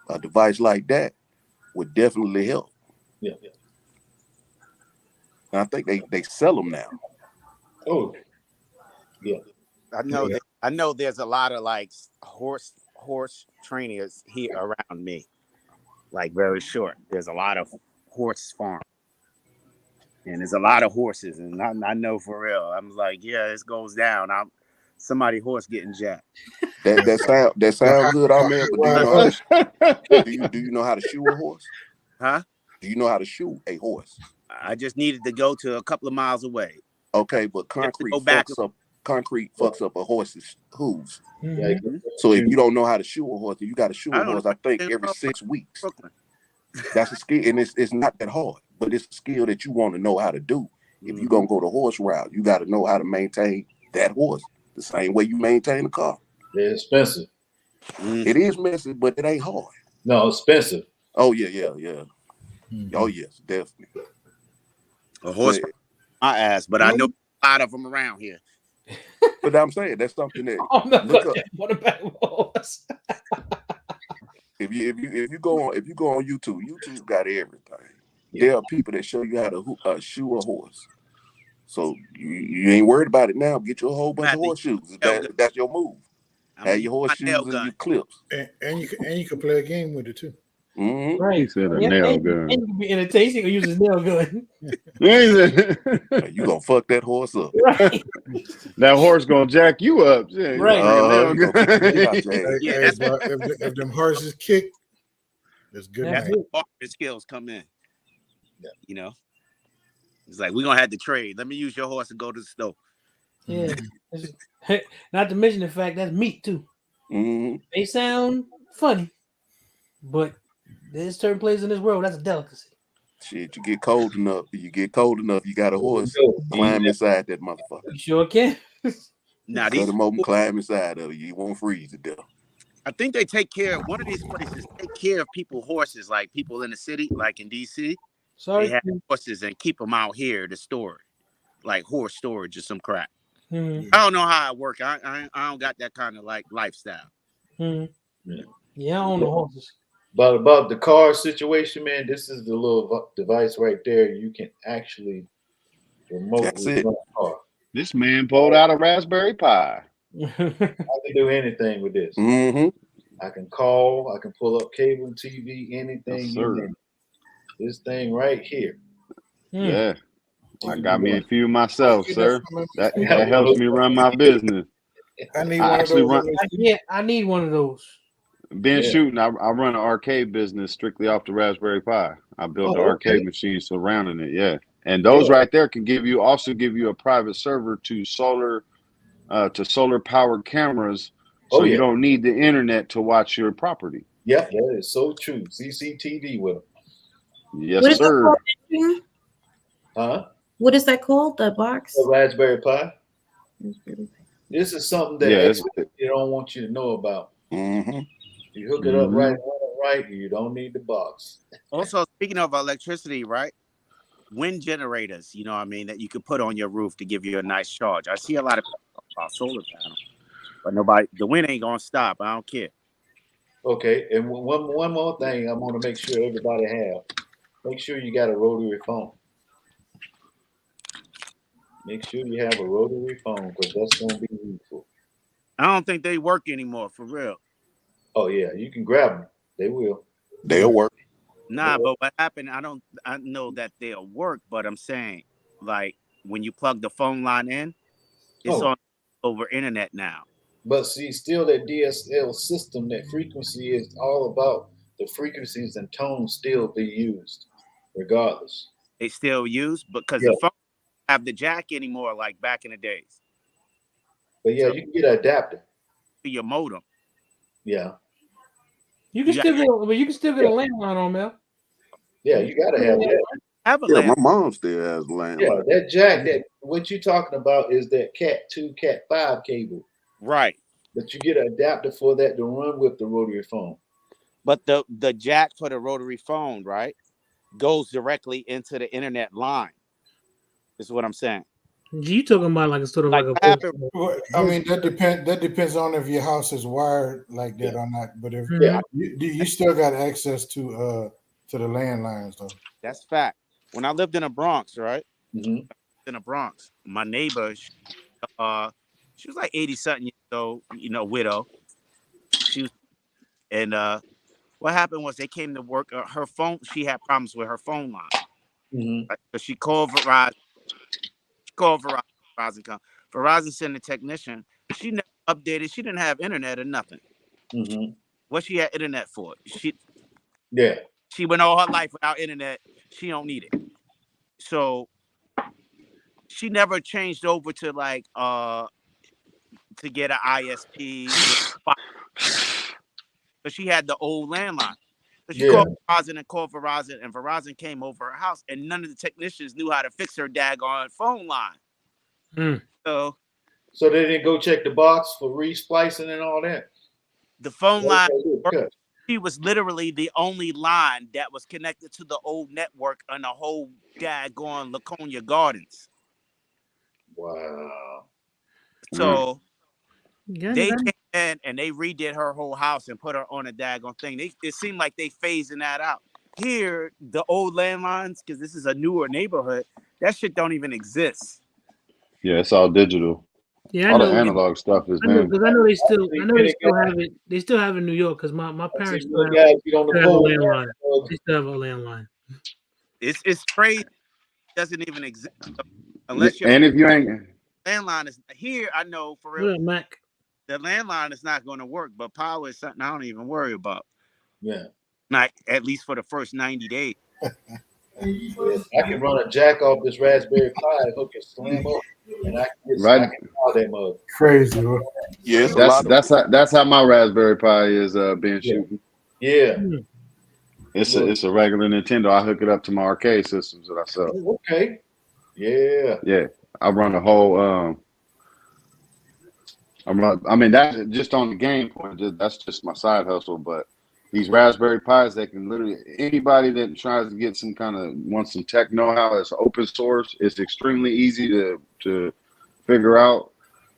a device like that would definitely help. Yeah. And I think they sell them now. Oh, yeah. I know there's a lot of like horse trainers here around me. Like very short. There's a lot of horse farms. And there's a lot of horses. And I know for real. I'm like, yeah, this goes down. Somebody horse getting jacked. That sound good on there, but do you know how to shoe a horse? Huh? Do you know how to shoe a horse? I just needed to go to a couple of miles away. Okay, but concrete fucks up a horse's hooves. Mm-hmm. So if you don't know how to shoe a horse, you got to shoe a horse, I think, every 6 weeks. That's a skill, and it's not that hard, but it's a skill that you want to know how to do. If you're going to go the horse route, you got to know how to maintain that horse the same way you maintain a car. They're expensive. It is messy, but it ain't hard. No, expensive. Oh, yeah. Oh, yes, definitely. A horse, my ass, but I know a lot of them around here. But I'm saying that's something that what about horse? If you go on YouTube got everything. Yeah. There are people that show you how to shoe a horse. So you ain't worried about it now. Get you a whole bunch of horseshoes. That's your move. Have your horseshoes and your clips. And you can play a game with it too. Mm-hmm. Right. He said a nail gun. And you can be entertaining or use a nail gun. You gonna fuck that horse up. Right. That horse gonna jack you up. Yeah, right. If them horses kick, that's good. That's where the skills come in. Yeah. You know, it's like we're gonna have to trade. Let me use your horse and go to the store. Yeah. Not to mention the fact that's meat too. Mm-hmm. They sound funny, but there's certain places in this world that's a delicacy. Shit, you get cold enough, you got a horse, climb inside that motherfucker. You sure can. Now cut them open, climb inside of it. You won't freeze to death. I think they take care of one of these places. Take care of people's horses, like people in the city, like in DC. Sorry, they have horses and keep them out here to store it, like horse storage or some crap. Mm-hmm. I don't know how it works. I don't got that kind of like lifestyle. Mm-hmm. Yeah, I own the horses. But about the car situation, man, this is the little device right there. You can actually remotely run a car. This man pulled out a Raspberry Pi. I can do anything with this. Mm-hmm. I can call. I can pull up cable and TV, anything. Yes, you need. This thing right here. Yeah. I got me a few myself, sir. That helps me run my business. I need one of those. I need one of those. Been shooting. I run an arcade business strictly off the Raspberry Pi. I built the arcade machine surrounding it. Yeah, and those right there can give you a private server to solar powered cameras, so you don't need the internet to watch your property. Yeah, that is so true. CCTV with them. Yes, sir. Huh? What is that called? The box? The Raspberry Pi. This is something that you don't want you to know about. Mm-hmm. You hook it up right, you don't need the box. Also, speaking of electricity, right? Wind generators, you know what I mean, that you could put on your roof to give you a nice charge. I see a lot of people talk about solar panels, but the wind ain't gonna stop. I don't care. Okay, and one more thing I want to make sure everybody have. Make sure you got a rotary phone. Make sure you have a rotary phone because that's gonna be useful. I don't think they work anymore, for real. Oh yeah, you can grab them. They will. They'll work. Nah, but what happened? I know that they'll work, but I'm saying, like, when you plug the phone line in, it's on over internet now. But see, still that DSL system, that frequency is all about the frequencies and tones still be used, regardless. They still use because the phone don't have the jack anymore, like back in the days. But yeah, you can get an adapter. to your modem. Yeah. You can still get, but you can still get a landline on Mel. Yeah, you gotta have that. Have a Yeah, land. my mom still has a landline. Yeah, that jack, that what you talking about is that Cat 2, Cat 5 cable. Right. But you get an adapter for that to run with the rotary phone. But the jack for the rotary phone, right, goes directly into the internet line. Is what I'm saying. You talking about like a sort of Like like what a happened? Well, I mean, that depends on if your house is wired like that or not. But if you still got access to the landlines though. That's fact. When I lived in the Bronx, right? Mm-hmm. In the Bronx, my neighbor, she was like 80 something years old, widow. She was, and what happened was they came to work. Her phone, she had problems with her phone line. Mm-hmm. Right? So she called Verizon. Verizon come. Verizon sent a technician. She never updated. She didn't have internet or nothing. Mm-hmm. What she had internet for? She went all her life without internet. She don't need it. So she never changed over to like to get an ISP with but she had the old landline. So she called Verizon and Verizon came over her house and none of the technicians knew how to fix her daggone phone line. So they didn't go check the box for re-splicing and all that. The phone line, she was literally the only line that was connected to the old network on the whole daggone Laconia Gardens. Wow. So they came in and they redid her whole house and put her on a daggone thing. It seemed like they phasing that out. Here, the old landlines, because this is a newer neighborhood, that shit don't even exist. Yeah, it's all digital. Yeah, all the analog stuff is I know they still have it. They still have it in New York because my parents still have a landline. They still have a landline. It's crazy. It doesn't even exist unless you're. And if you ain't landline is here, I know for real. Mac. The landline is not going to work, but power is something I don't even worry about. Yeah. Not at least for the first 90 days. I can run a jack off this Raspberry Pi, hook it, slam up, and I can call that mug. Crazy, bro. Yeah, that's how my Raspberry Pi is being shooting. Yeah. It's a regular Nintendo. I hook it up to my arcade systems that I sell. Okay. Yeah. Yeah. I run a whole I mean that's just on the game point. That's just my side hustle, but these Raspberry Pis, they can literally, anybody that tries to get wants some tech know-how, it's open source. It's extremely easy to figure out,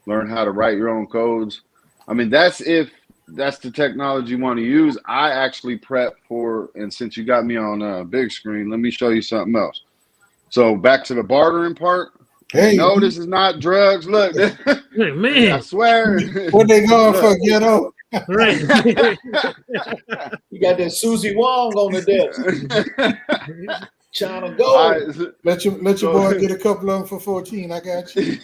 learn how to write your own codes. I mean, that's the technology you want to use. I actually prep for, and since you got me on big screen, let me show you something else. So back to the bartering part. Hey, no, this is not drugs. Look, man, I swear. What they going for, ghetto? Right. You got that Susie Wong on the desk. China Gold. Let your boy get a couple of them for 14. I got you.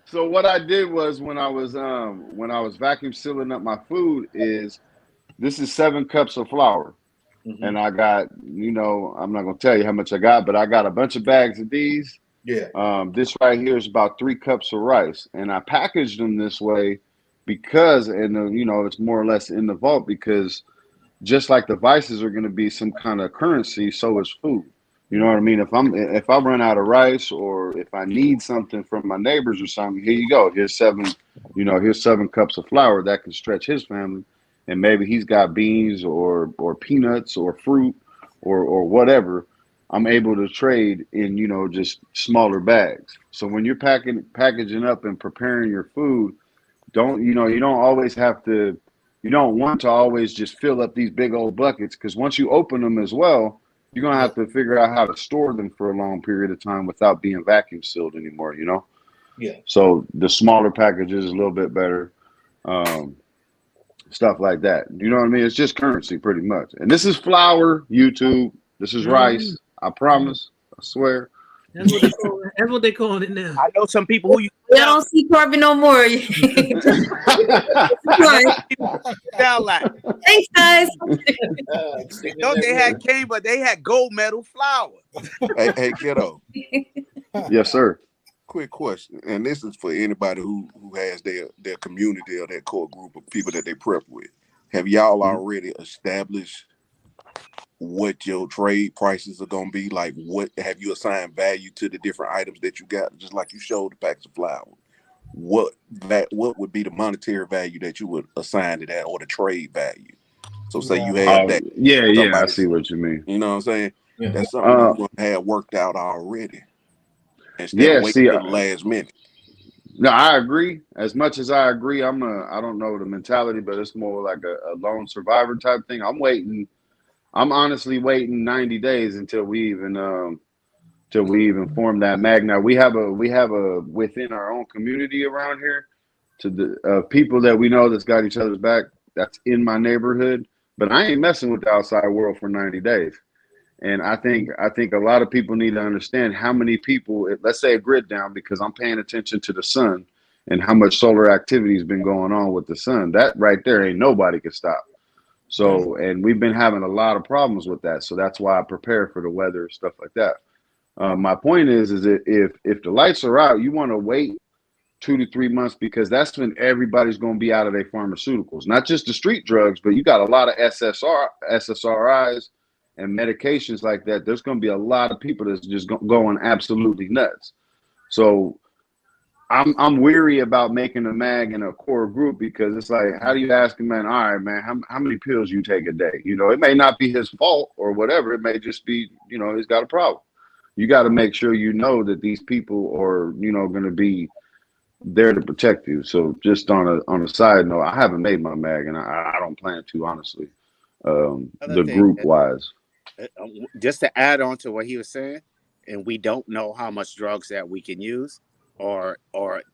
So what I did was when I was vacuum sealing up my food is this is 7 cups of flour. Mm-hmm. And I got, I'm not going to tell you how much I got, but I got a bunch of bags of these. Yeah. This right here is about 3 cups of rice. And I packaged them this way because, it's more or less in the vault because just like the vices are going to be some kind of currency, so is food. You know what I mean? If I run out of rice or if I need something from my neighbors or something, here you go. Here's 7 cups of flour that can stretch his family. And maybe he's got beans or peanuts or fruit or whatever. I'm able to trade in, just smaller bags. So when you're packaging up and preparing your food, you don't always have to, you don't want to always just fill up these big old buckets because once you open them as well, you're going to have to figure out how to store them for a long period of time without being vacuum sealed anymore, Yeah. So the smaller packages is a little bit better. Stuff like that. You know what I mean? It's just currency pretty much. And this is flour, YouTube. This is rice. I promise. I swear. That's what they call it now. I know some people who you don't see Corbin no more. sound like. Thanks, guys. No, they had cane, but they had gold medal flour. Hey, kiddo. Yes, sir. quick question, and this is for anybody who has their community or that core group of people that they prep with. Have y'all already established what your trade prices are gonna be? Like, what have you assigned value to the different items that you got? Just like you showed the packs of flour. What would be the monetary value that you would assign to that, or the trade value? So say you have that. Yeah, I see what you mean. You know what I'm saying? Yeah. That's something you want to have worked out already instead of waiting see, till the last minute. No, I agree. As much as I agree, I don't know the mentality, but it's more like a lone survivor type thing. I'm honestly waiting 90 days until we even form that mag. Now we have a within our own community around here to the people that we know that's got each other's back. That's in my neighborhood, but I ain't messing with the outside world for 90 days. And I think a lot of people need to understand how many people, let's say a grid down, because I'm paying attention to the sun and how much solar activity has been going on with the sun. That right there ain't nobody can stop. So, and we've been having a lot of problems with that. So that's why I prepare for the weather and stuff like that. My point is that if the lights are out, you want to wait 2 to 3 months, because that's when everybody's going to be out of their pharmaceuticals, not just the street drugs, but you got a lot of SSRIs and medications like that. There's going to be a lot of people that's just going absolutely nuts. So I'm weary about making a mag in a core group, because it's like, how do you ask a man, all right, man, how many pills you take a day? You know, it may not be his fault or whatever. It may just be, you know, he's got a problem. You got to make sure you know that these people are, you know, going to be there to protect you. So just on a side note, I haven't made my mag, and I don't plan to, honestly. The group wise, just to add on to what he was saying, and we don't know how much drugs that we can use or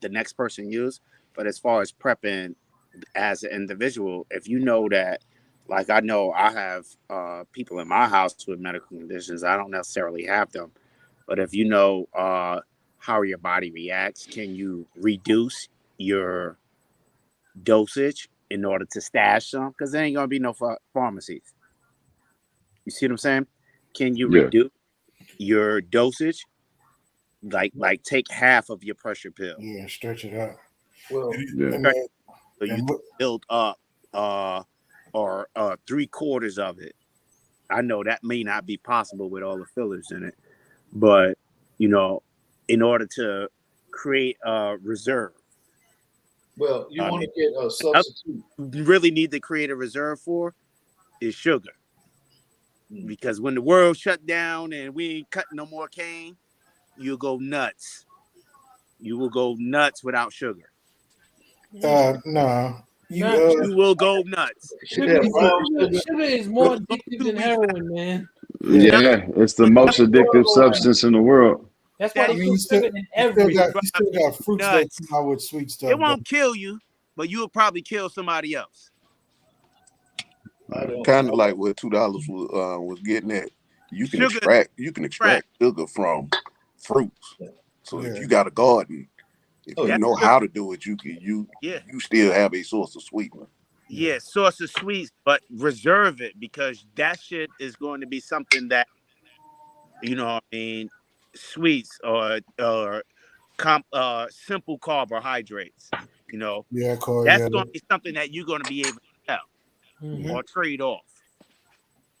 the next person use, but as far as prepping as an individual, if you know that, like, I know I have people in my house with medical conditions, I don't necessarily have them, but if you know how your body reacts, can you reduce your dosage in order to stash some? Because there ain't gonna be no pharmacies. You see what I'm saying? Can you reduce your dosage? Like take half of your pressure pill. Yeah, stretch it out. Well, So you build up or 3/4 of it. I know that may not be possible with all the fillers in it, but you know, in order to create a reserve. Well, you want to get a substitute. You really need to create a reserve for is sugar. Because when the world shut down and we ain't cutting no more cane, you'll go nuts. You will go nuts without sugar. No. You will go nuts. Sugar is more addictive than heroin, man. Yeah, it's the most addictive substance in the world. That's why they put sugar in everything. You still got fruits that come out with sweet stuff. It won't kill you, but you'll probably kill somebody else. Kind of like what $2 was getting at. You can extract sugar from fruits. So if you got a garden, if you know how to do it, you still have a source of sweetener. Yeah, source of sweets, but reserve it, because that shit is going to be something that, you know what I mean, sweets or simple carbohydrates, you know. That's going to be something that you're going to be able to sell or trade off.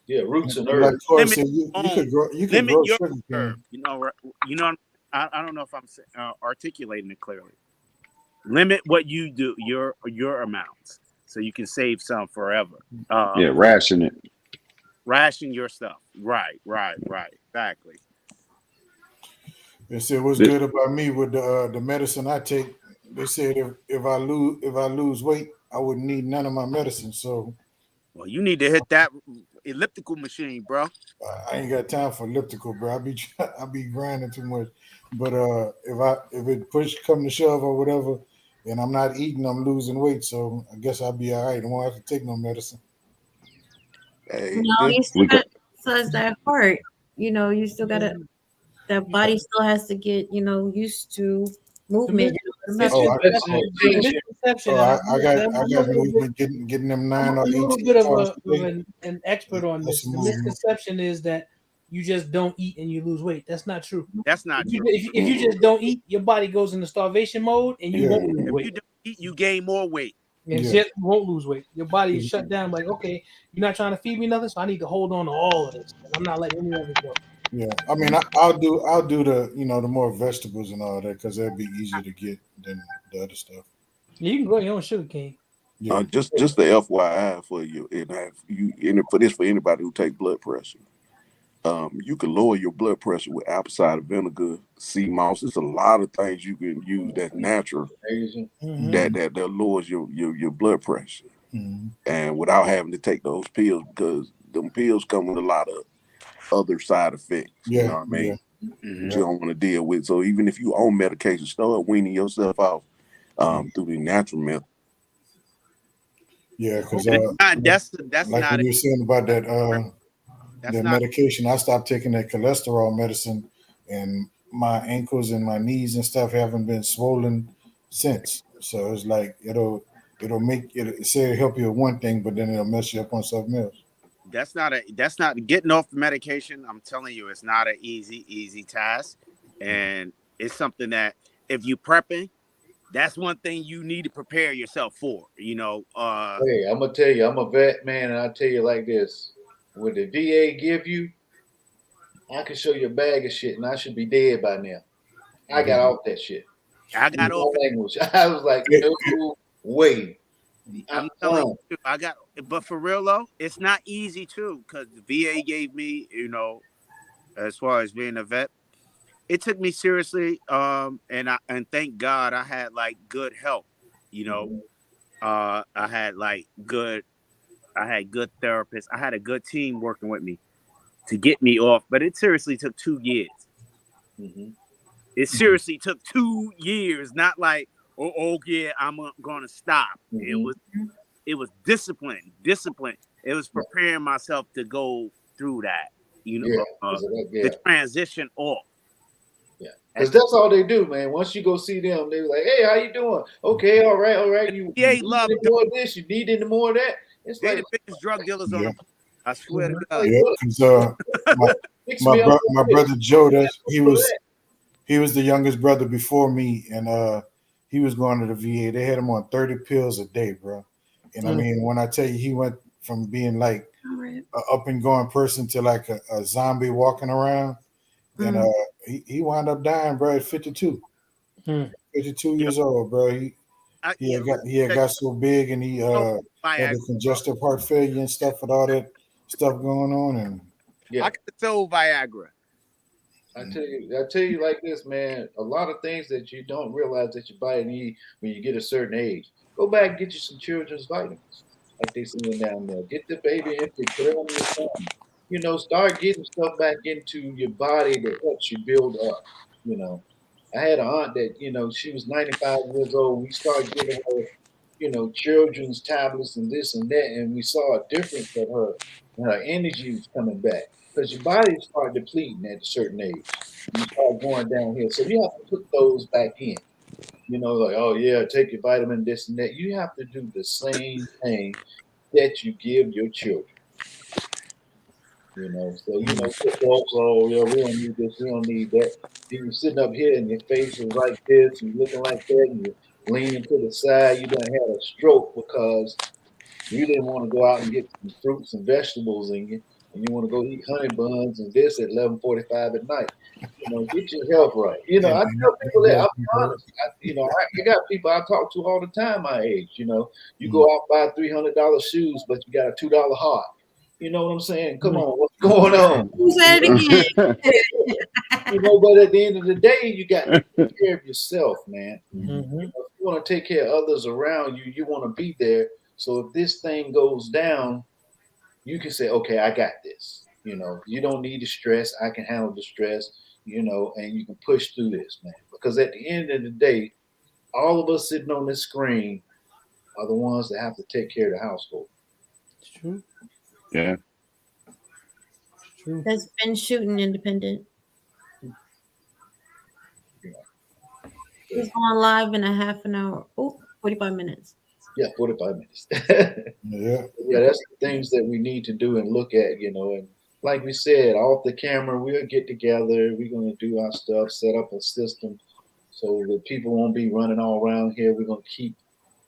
Yeah, roots and herbs. Like said, you could grow your sugar herb. cane. You know. I don't know if I'm articulating it clearly. Limit what you do, your amounts, so you can save some forever. Ration it. Ration your stuff. Right. Exactly. They said what's good about me with the medicine I take. They said if I lose weight, I wouldn't need none of my medicine. So, well, you need to hit that elliptical machine, bro. I ain't got time for elliptical, bro. I be grinding too much. But if it push come to shove or whatever, and I'm not eating, I'm losing weight. So I guess I'll be all right. I won't have to take no medicine. You still got to exercise that heart. You know, you still got to. That body still has to get, used to movement. I got movement getting them 9 or 18. I'm a little bit of an expert on this. The misconception is that you just don't eat and you lose weight. That's not true. That's not true. If you just don't eat, your body goes into starvation mode and you won't lose If weight. you don't eat, you gain more weight. And shit, you won't lose weight. Your body is shut down. Like, okay, you're not trying to feed me nothing, so I need to hold on to all of this. And I'm not letting any of it go. Yeah, I mean, I'll do the the more vegetables and all that because that'd be easier to get than the other stuff. Yeah, you can grow your own sugar cane. Yeah. Just the FYI for you, for anybody who take blood pressure. You can lower your blood pressure with apple cider vinegar, sea moss. There's a lot of things you can use that's natural that lowers your blood pressure, and without having to take those pills because them pills come with a lot of other side effects. You know what I mean? You don't want to deal with. So even if you own medication, start weaning yourself off through the natural method. Yeah, because that's like not you were saying about that that's the not medication, I stopped taking that cholesterol medicine, and my ankles and my knees and stuff haven't been swollen since. So it's like it'll make it say it'll help you with one thing, but then it'll mess you up on something else. that's not getting off the medication. I'm telling you, it's not an easy task, and it's something that if you prepping, that's one thing you need to prepare yourself for. Hey, I'm gonna tell you, I'm a vet, man, and I tell you like this: what the VA give you, I can show you a bag of shit, and I should be dead by now. I got off that shit. I got off language. I was like, no way. I'm telling you, but for real though, it's not easy too, because the VA gave me, as far as being a vet, it took me seriously. And thank God I had like good help. I had good therapists. I had a good team working with me to get me off, but it seriously took 2 years. It seriously took 2 years, not like, oh yeah, I'm gonna stop. It was discipline. It was preparing myself to go through that, the transition off. Yeah, because that's all they do, man. Once you go see them, they're like, "Hey, how you doing? Okay, all right. You need any more of this? You need any more of that?" It's they like the biggest drug dealers on the planet. I swear to God. Yeah, because my brother Joe, he was the youngest brother before me, and he was going to the VA. They had him on 30 pills a day, bro. And I mean, when I tell you, he went from being like an up and going person to like a zombie walking around, and he wound up dying, bro, at 52. 52 years old, bro. He had got so big, and he had the congestive heart failure and stuff with all that stuff going on, and I could have sold Viagra. I tell you like this, man. A lot of things that you don't realize that your body needs when you get a certain age. Go back and get you some children's vitamins, like they saying down there. Get the baby infant, put it on your tongue. Start getting stuff back into your body that helps you build up. I had an aunt that she was 95 years old. We started giving her children's tablets and this and that, and we saw a difference of her, and her energy was coming back because your body started depleting at a certain age. You start going downhill, so you have to put those back in. Like, oh yeah, take your vitamin, this and that. You have to do the same thing that you give your children. Folks, oh yeah, we don't need this, we don't need that. Then you're sitting up here and your face is like this, and you're looking like that, and you're leaning to the side. You done had a stroke because you didn't want to go out and get some fruits and vegetables in you, and you want to go eat honey buns and this at 11:45 at night. Get your health right. I tell people that. I'm honest. I got people I talk to all the time my age. You go out buy $300 shoes, but you got a $2 heart. You know what I'm saying? Come on, what's going on? Who said it again? But at the end of the day, you got to take care of yourself, man. If you want to take care of others around you, you want to be there. So if this thing goes down, you can say, okay, I got this. You don't need the stress. I can handle the stress, and you can push through this, man. Because at the end of the day, all of us sitting on this screen are the ones that have to take care of the household. It's true. Yeah. It's true. That's been shooting independent. He's going live in a half an hour. 45 minutes. Yeah, 45 minutes. yeah, that's the things that we need to do and look at, and like we said, off the camera, we'll get together. We're gonna do our stuff, set up a system so that people won't be running all around here. We're gonna keep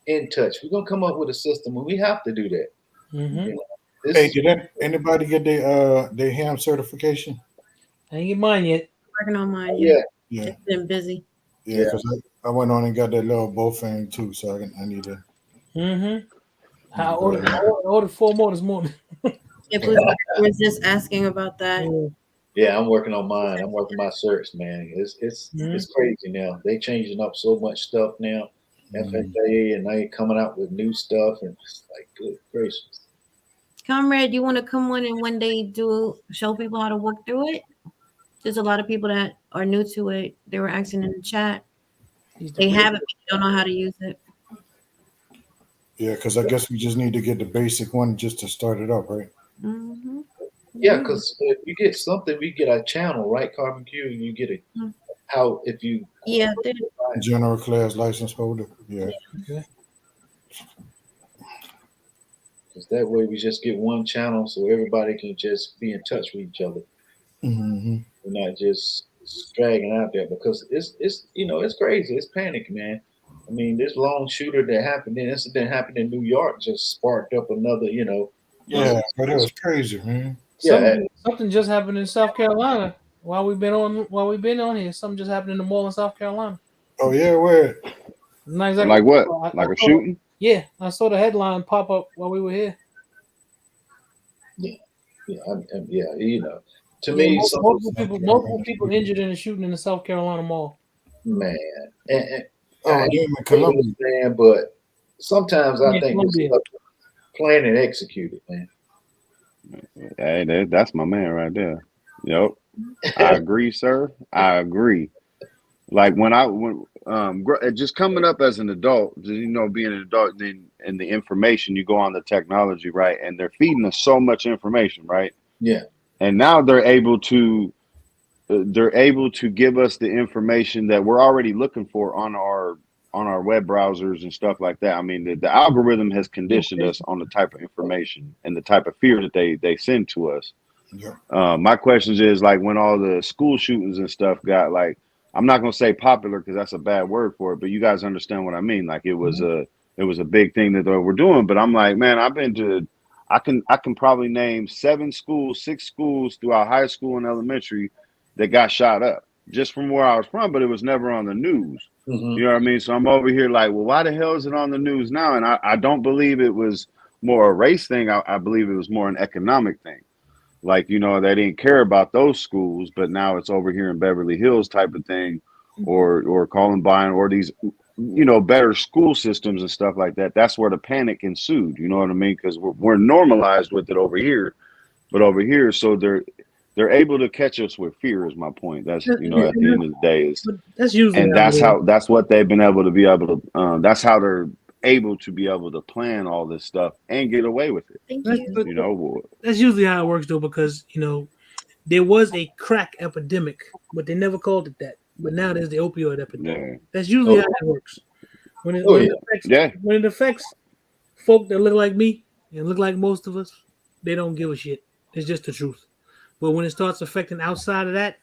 in touch. We're gonna come up with a system, and we have to do that. Mm-hmm. You know, Hey, did anybody get their ham certification? I ain't get mine yet. Working on mine. Yeah. Yeah. Just been busy. Yeah, because I went on and got that little bow thing too, so I need to. Mm-hmm. I ordered 4 more this morning. If we was just asking about that. Yeah, I'm working on mine. I'm working my certs, man. It's crazy now. They changing up so much stuff now. FFA, and they coming out with new stuff, and it's like, good gracious. Comrade, you want to come on and one day show people how to work through it? There's a lot of people that are new to it. They were asking in the chat. They have it, but they don't know how to use it. Yeah, because I guess we just need to get the basic one just to start it up, right? Mm-hmm. Yeah, because if you get something, we get a channel, right? Carbon Q, you get a how if you general class license holder. Yeah. Because that way we just get one channel, so everybody can just be in touch with each other. Mm-hmm. We're not just dragging out there because it's crazy. It's panic, man. I mean, this lone shooter that happened, the incident happened in New York, just sparked up another, Yeah, but it was crazy, man. Something just happened in South Carolina while we've been on here. Something just happened in the mall in South Carolina. Oh yeah, where? Not exactly. Like what? Like a shooting? Yeah, I saw the headline pop up while we were here. Yeah. To me, multiple people injured in a shooting in the South Carolina mall. Man, and I understand, but sometimes I think it's planned and executed, man. Hey, that's my man right there. Yep, I agree, sir. I agree. Like when just coming up as an adult, being an adult, then and the information you go on the technology, right? And they're feeding us so much information, right? Yeah. And now they're able to give us the information that we're already looking for on our web browsers and stuff like that. I mean, the algorithm has conditioned us on the type of information and the type of fear that they send to us. Yeah. My question is, like, when all the school shootings and stuff got, like, I'm not gonna say popular because that's a bad word for it, but you guys understand what I mean. Like, it was a big thing that they were doing. But I'm like, man, I can probably name 6 schools throughout high school and elementary that got shot up just from where I was from, but it was never on the news. Mm-hmm. You know what I mean? So I'm over here like, well, why the hell is it on the news now? And I don't believe it was more a race thing. I believe it was more an economic thing. Like, they didn't care about those schools, but now it's over here in Beverly Hills type of thing, or Columbine, or these, better school systems and stuff like that. That's where the panic ensued. You know what I mean? Because we're normalized with it over here, but over here, so they're able to catch us with fear. Is my point. That's at the end of the day that's usually, and that's what they've been able to that's how they're able to be able to plan all this stuff and get away with it. That's usually how it works, though, because there was a crack epidemic, but they never called it that. But now there's the opioid epidemic. Yeah. That's usually how it works. When it affects folk that look like me and look like most of us, they don't give a shit. It's just the truth. But when it starts affecting outside of that,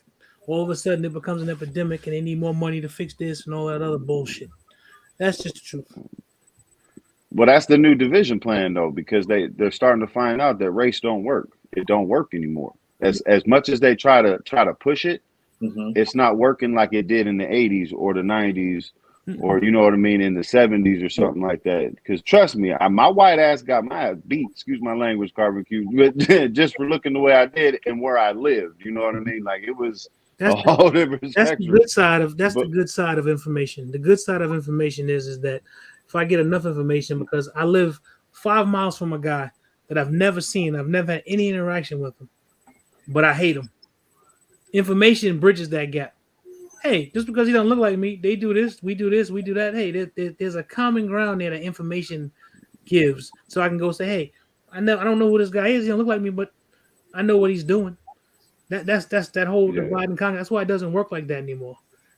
all of a sudden it becomes an epidemic and they need more money to fix this and all that other bullshit. That's just the truth. Well, that's the new division plan, though, because they're starting to find out that race don't work. It don't work anymore. As much as they try to push it, it's not working like it did in the 80s or the 90s, or you know what I mean, in the 70s or something like that. Because trust me, my white ass got my ass beat. Excuse my language, Carbon Q, but just for looking the way I did and where I lived. You know what I mean? Like, it was a whole different spectrum. That's the good side of the good side of information. The good side of information is that if I get enough information, because I live 5 miles from a guy that I've never seen, I've never had any interaction with him, but I hate him. Information bridges that gap. Hey, just because he doesn't look like me, they do this, we do that. Hey, there's a common ground there that information gives, so I can go say, hey, I don't know who this guy is. He don't look like me, but I know what he's doing. That's that whole divide and conquer. That's why it doesn't work like that anymore.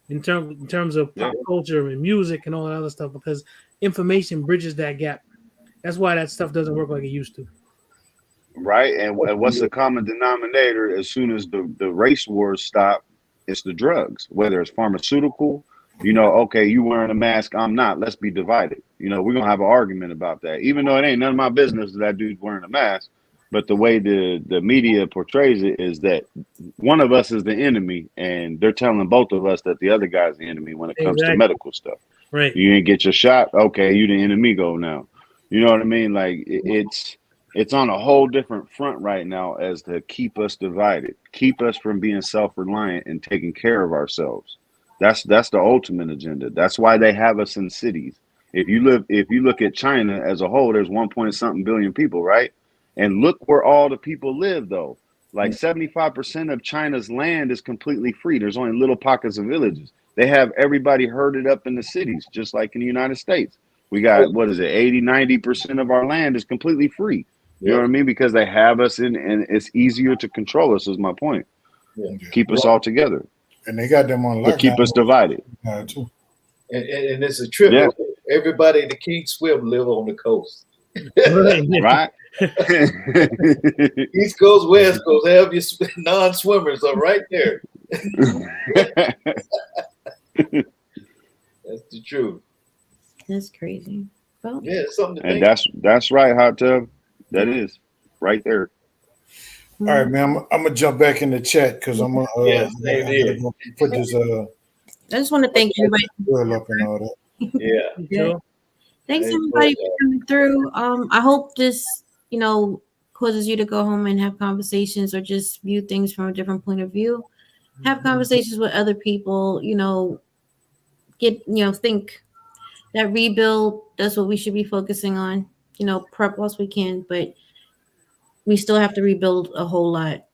In terms of pop culture and music and all that other stuff, because information bridges that gap. That's why that stuff doesn't work like it used to. right? And what's the common denominator? As soon as the race wars stop, it's the drugs, whether it's pharmaceutical. Okay, you wearing a mask, I'm not. Let's be divided. We're gonna have an argument about that, even though it ain't none of my business that dude's wearing a mask. But the way the media portrays it is that one of us is the enemy, and they're telling both of us that the other guy's the enemy when it comes to medical stuff. Right. You didn't get your shot, okay, you the enemigo now. You know what I mean? Like it's on a whole different front right now as to keep us divided, keep us from being self-reliant and taking care of ourselves. That's the ultimate agenda. That's why they have us in cities. If you look at China as a whole, there's 1 point something billion people, right? And look where all the people live, though. Like 75% of China's land is completely free. There's only little pockets of villages. They have everybody herded up in the cities, just like in the United States. We got, 80, 90% of our land is completely free. You know what I mean? Because they have us in, and it's easier to control us, is my point. Yeah. Keep us all together. And they got them on lockdown. But keep us divided. Too. And it's a trip. Yeah. Everybody in the King Swim live on the coast. Right? East Coast, West Coast, have your non-swimmers are right there. That's the truth. That's crazy. Well, yeah, it's something to and think. that's right, Hot Tub. That is right there. All right, man. I'm gonna jump back in the chat because I'm gonna put this. I just want to thank everybody. Up and all that. Yeah. Thanks everybody for coming through. I hope this, causes you to go home and have conversations or just view things from a different point of view. Have conversations with other people, think that rebuild, that's what we should be focusing on. Prep whilst we can, but we still have to rebuild a whole lot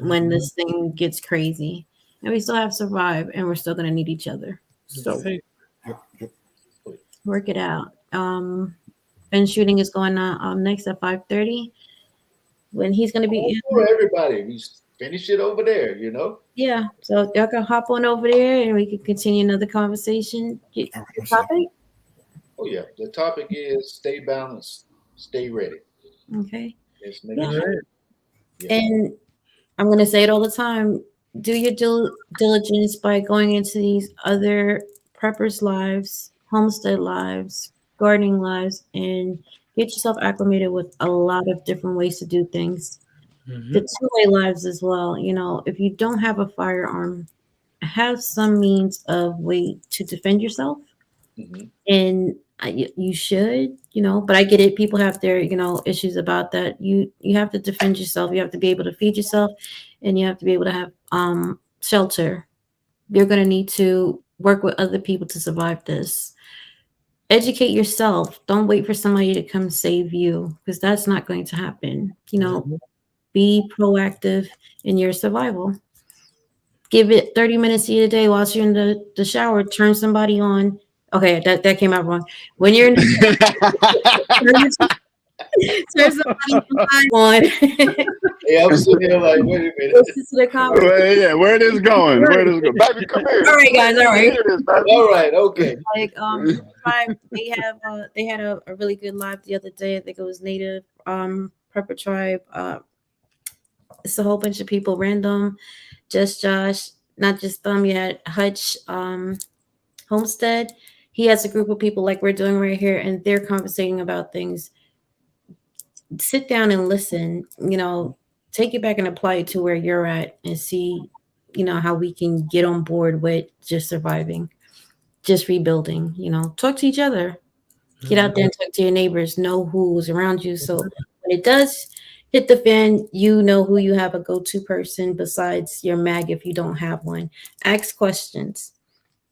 when this thing gets crazy. And we still have to survive, and we're still going to need each other. So work it out. And shooting is going on next at 5:30. When he's going to be for everybody, we finish it over there. Yeah, so y'all can hop on over there, and we can continue another conversation. Your topic? Oh yeah, the topic is stay balanced, stay ready. Okay. Let's make sure. Yeah. And I'm going to say it all the time. Do your diligence by going into these other preppers' lives, homestead lives, gardening lives, and get yourself acclimated with a lot of different ways to do things. The two-way lives as well. If you don't have a firearm, have some means of way to defend yourself. And you should, but I get it. People have their, issues about that. You have to defend yourself. You have to be able to feed yourself, and you have to be able to have shelter. You're going to need to work with other people to survive this. Educate yourself. Don't wait for somebody to come save you, because that's not going to happen. Be proactive in your survival. Give it 30 minutes a day whilst you're in the shower. Turn somebody on. Okay, that came out wrong. When you're in turn somebody on. Yeah, I'm sitting here like, wait a minute. Listen to the conversation. Yeah, where it is going? Where it is going? Baby, come here. All right, guys. All right. All right. Okay. Like they had a really good live the other day. I think it was Native Prepper Tribe. It's a whole bunch of people, random, just Josh, not just them. You had Hutch, Homestead. He has a group of people like we're doing right here, and they're conversating about things. Sit down and listen. Take it back and apply it to where you're at, and see, how we can get on board with just surviving, just rebuilding. Talk to each other. Get out there and talk to your neighbors. Know who's around you. So when it does hit the fan, you know who you have a go-to person besides your mag if you don't have one. Ask questions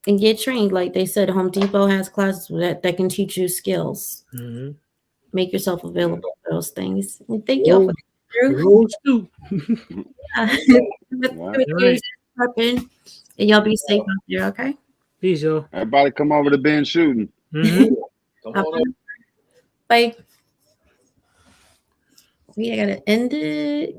and get trained. Like they said, Home Depot has classes that can teach you skills. Make yourself available for those things. And thank y'all for coming through. And y'all be safe out there, okay? Peace, y'all. Everybody come over to Ben shooting. Come on. Bye. We gotta end it.